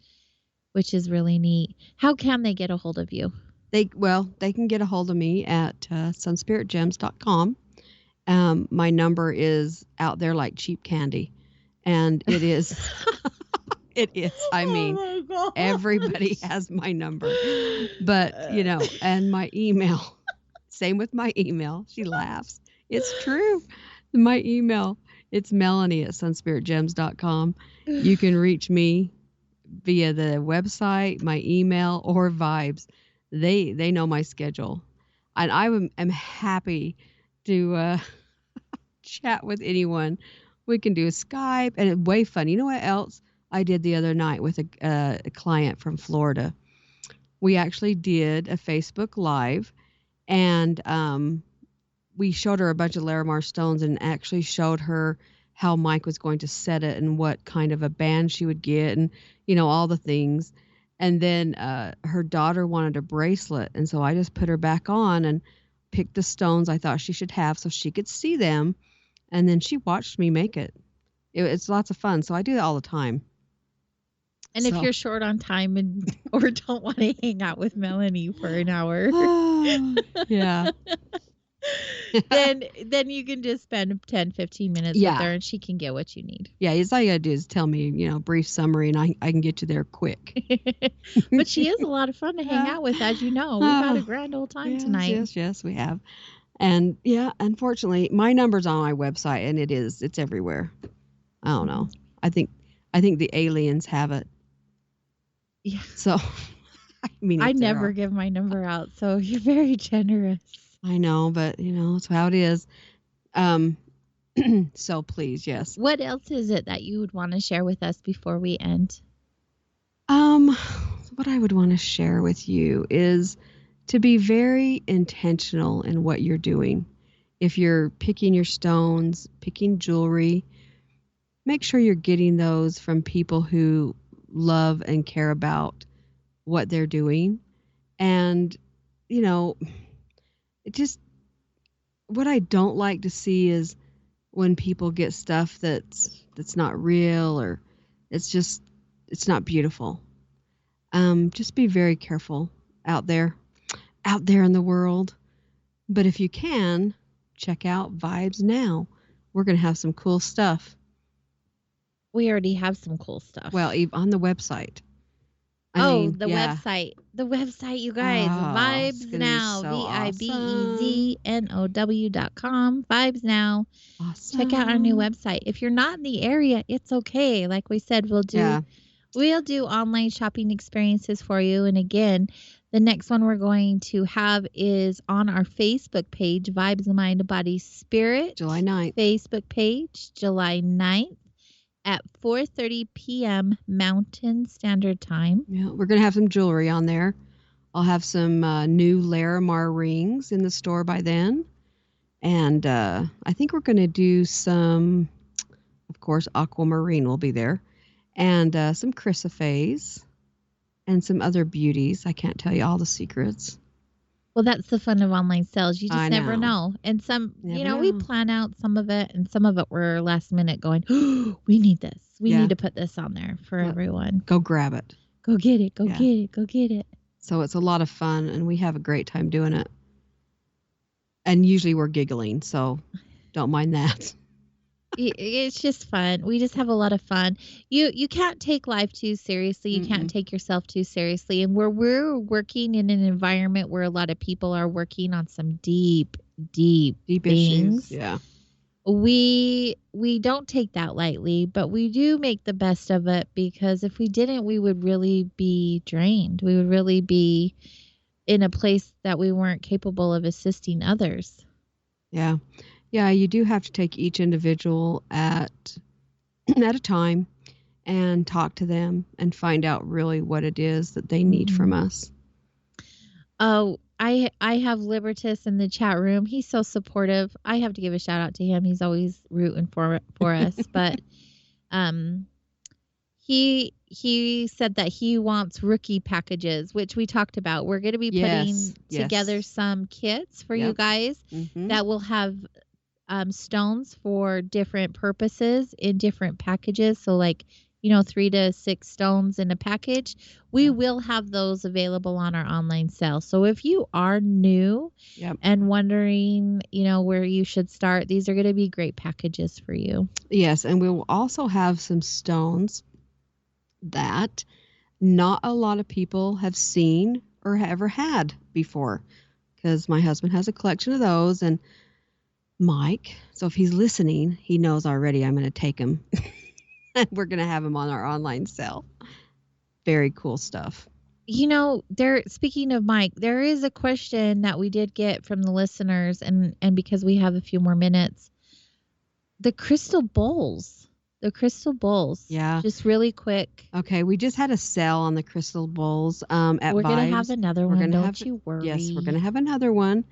which is really neat. How can they get a hold of you? They can get a hold of me at sunspiritgems.com. My number is out there like cheap candy, and it is. It is. I mean, everybody has my number, but and my email. Same with my email. She laughs. It's true. My email. It's Melanie at sunspiritgems.com. You can reach me via the website, my email, or Vibes. They know my schedule, and I am happy to chat with anyone. We can do a Skype, and it's way fun. You know what else I did the other night with a client from Florida? We actually did a Facebook Live, and we showed her a bunch of Larimar stones and actually showed her how Mike was going to set it and what kind of a band she would get, and all the things. And then her daughter wanted a bracelet, and so I just put her back on and picked the stones I thought she should have so she could see them, and then she watched me make it. It's lots of fun, so I do that all the time. And if you're short on time or don't want to hang out with Melanie for an hour, yeah, then you can just spend 10-15 minutes with her and she can get what you need. Yeah, it's all you gotta do is tell me, brief summary, and I can get you there quick. But she is a lot of fun to hang out with, as you know. We've had a grand old time tonight. Yes, we have. And unfortunately, my number's on my website, and it's everywhere. I don't know. I think the aliens have it. Yeah. So, I mean, I never give my number out, so you're very generous. I know, but it's how it is. So please, yes. What else is it that you would want to share with us before we end? what I would want to share with you is to be very intentional in what you're doing. If you're picking your stones, picking jewelry, make sure you're getting those from people who love and care about what they're doing. And, you know, it just, what I don't like to see is when people get stuff that's not real, or it's not beautiful. Just be very careful out there in the world. But if you can, check out Vibes Now. We're going to have some cool stuff. We already have some cool stuff. Well, on the website. The yeah. website. The website, you guys. It's Vibes gonna be Now. so VIBEZNOW.com. Vibes Now. Awesome. Check out our new website. If you're not in the area, it's okay. Like we said, we'll do online shopping experiences for you. And again, the next one we're going to have is on our Facebook page, Vibes of Mind, Body, Spirit. July 9th. Facebook page, July 9th. At 4:30 p.m. Mountain Standard Time. Yeah, we're going to have some jewelry on there. I'll have some new Larimar rings in the store by then. And I think we're going to do some, of course, aquamarine will be there. And some chrysoprase and some other beauties. I can't tell you all the secrets. Well, that's the fun of online sales. You just never know. And we plan out some of it, and some of it we're last minute going, oh, we need this. We need to put this on there for everyone. Go grab it. Go get it. Go get it. Go get it. So it's a lot of fun, and we have a great time doing it. And usually we're giggling, so don't mind that. It's just fun. We just have a lot of fun. You can't take life too seriously. You can't take yourself too seriously. And we're working in an environment where a lot of people are working on some deep things. Issues. Yeah. We don't take that lightly, but we do make the best of it, because if we didn't, we would really be drained. We would really be in a place that we weren't capable of assisting others. Yeah. Yeah, you do have to take each individual at a time and talk to them and find out really what it is that they need from us. Oh, I have Libertus in the chat room. He's so supportive. I have to give a shout out to him. He's always rooting for us. But he said that he wants rookie packages, which we talked about. We're going to be putting together some kits for you guys that will have stones for different purposes in different packages. So 3 to 6 stones in a package. We will have those available on our online sale. So if you are new and wondering, where you should start, these are going to be great packages for you. Yes, and we will also have some stones that not a lot of people have seen or ever had before, because my husband has a collection of those, and Mike, so if he's listening, he knows already I'm going to take him. And we're going to have him on our online sale. Very cool stuff. Speaking of Mike, there is a question that we did get from the listeners, and because we have a few more minutes, the crystal bowls. Yeah. Just really quick. Okay, we just had a sale on the crystal bowls at Vibes. We're going to have another one, don't you worry. Yes, we're going to have another one.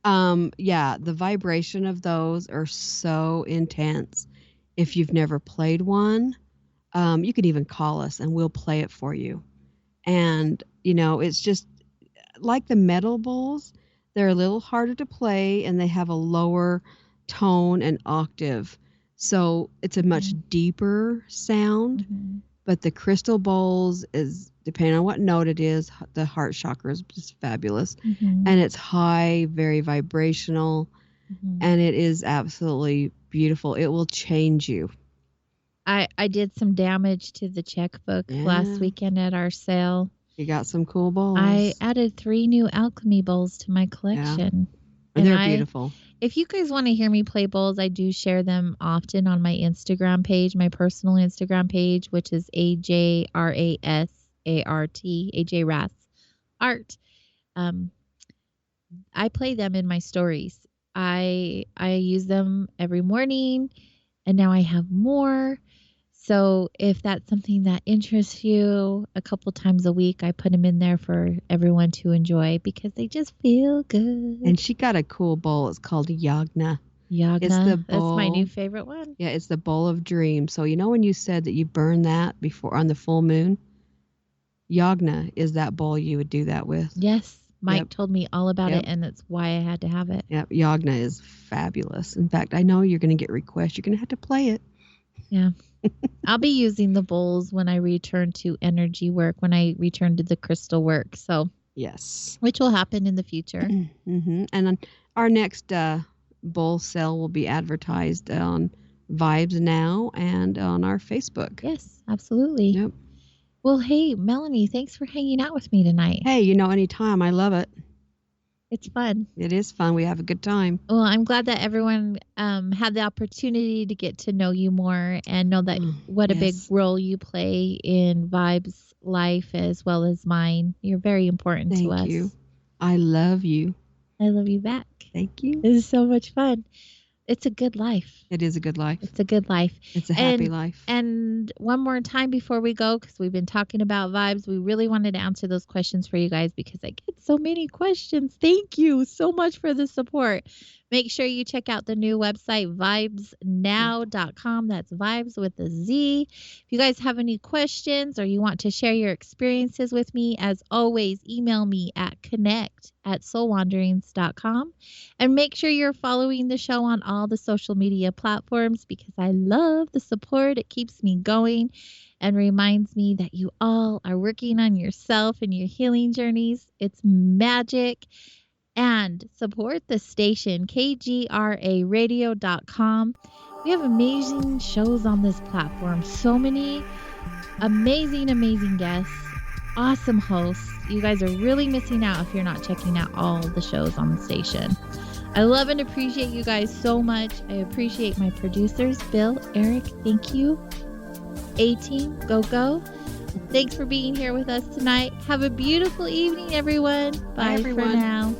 The vibration of those are so intense. If you've never played one, you can even call us and we'll play it for you. And, it's just like the metal bowls. They're a little harder to play, and they have a lower tone and octave. So it's a much deeper sound. But the crystal bowls is, depending on what note it is, the heart chakra is just fabulous. And it's high, very vibrational, and it is absolutely beautiful. It will change you. I did some damage to the checkbook last weekend at our sale. You got some cool bowls. I added 3 new alchemy bowls to my collection. And they're beautiful. If you guys want to hear me play bowls, I do share them often on my Instagram page, my personal Instagram page, which is AJRASART, AJ Ras Art. I play them in my stories. I use them every morning, and now I have more. So if that's something that interests you, a couple times a week, I put them in there for everyone to enjoy because they just feel good. And she got a cool bowl. It's called Yagna. Yagna, It's the bowl. that's my new favorite one. Yeah, it's the bowl of dreams. So you know when you said that you burn that before on the full moon? Yagna is that bowl you would do that with. Yes. Mike told me all about Yep. it, and that's why I had to have it. Yep, Yagna is fabulous. In fact, I know you're going to get requests. You're going to have to play it. Yeah. I'll be using the bowls when I return to energy work, when I return to the crystal work. So, yes, which will happen in the future. Mm-hmm. And on our next bowl sale will be advertised on Vibes Now and on our Facebook. Yes, absolutely. Yep. Well, hey, Melanie, thanks for hanging out with me tonight. Hey, anytime. I love it. It's fun. It is fun. We have a good time. Well, I'm glad that everyone had the opportunity to get to know you more and know that what a big role you play in Vibe's life as well as mine. You're very important to us. Thank you. I love you. I love you back. Thank you. This is so much fun. It's a good life. It is a good life. It's a good life. It's a happy life. And one more time before we go, because we've been talking about vibes, we really wanted to answer those questions for you guys because I get so many questions. Thank you so much for the support. Make sure you check out the new website, vibesnow.com. That's vibes with a Z. If you guys have any questions or you want to share your experiences with me, as always, email me at connect@soulwanderings.com. And make sure you're following the show on all the social media platforms because I love the support. It keeps me going and reminds me that you all are working on yourself and your healing journeys. It's magic. And support the station, kgraradio.com. We have amazing shows on this platform. So many amazing guests, awesome hosts. You guys are really missing out if you're not checking out all the shows on the station. I love and appreciate you guys so much. I appreciate my producers, Bill, Eric, thank you. A-Team, go. Thanks for being here with us tonight. Have a beautiful evening, everyone. Bye everyone. for now.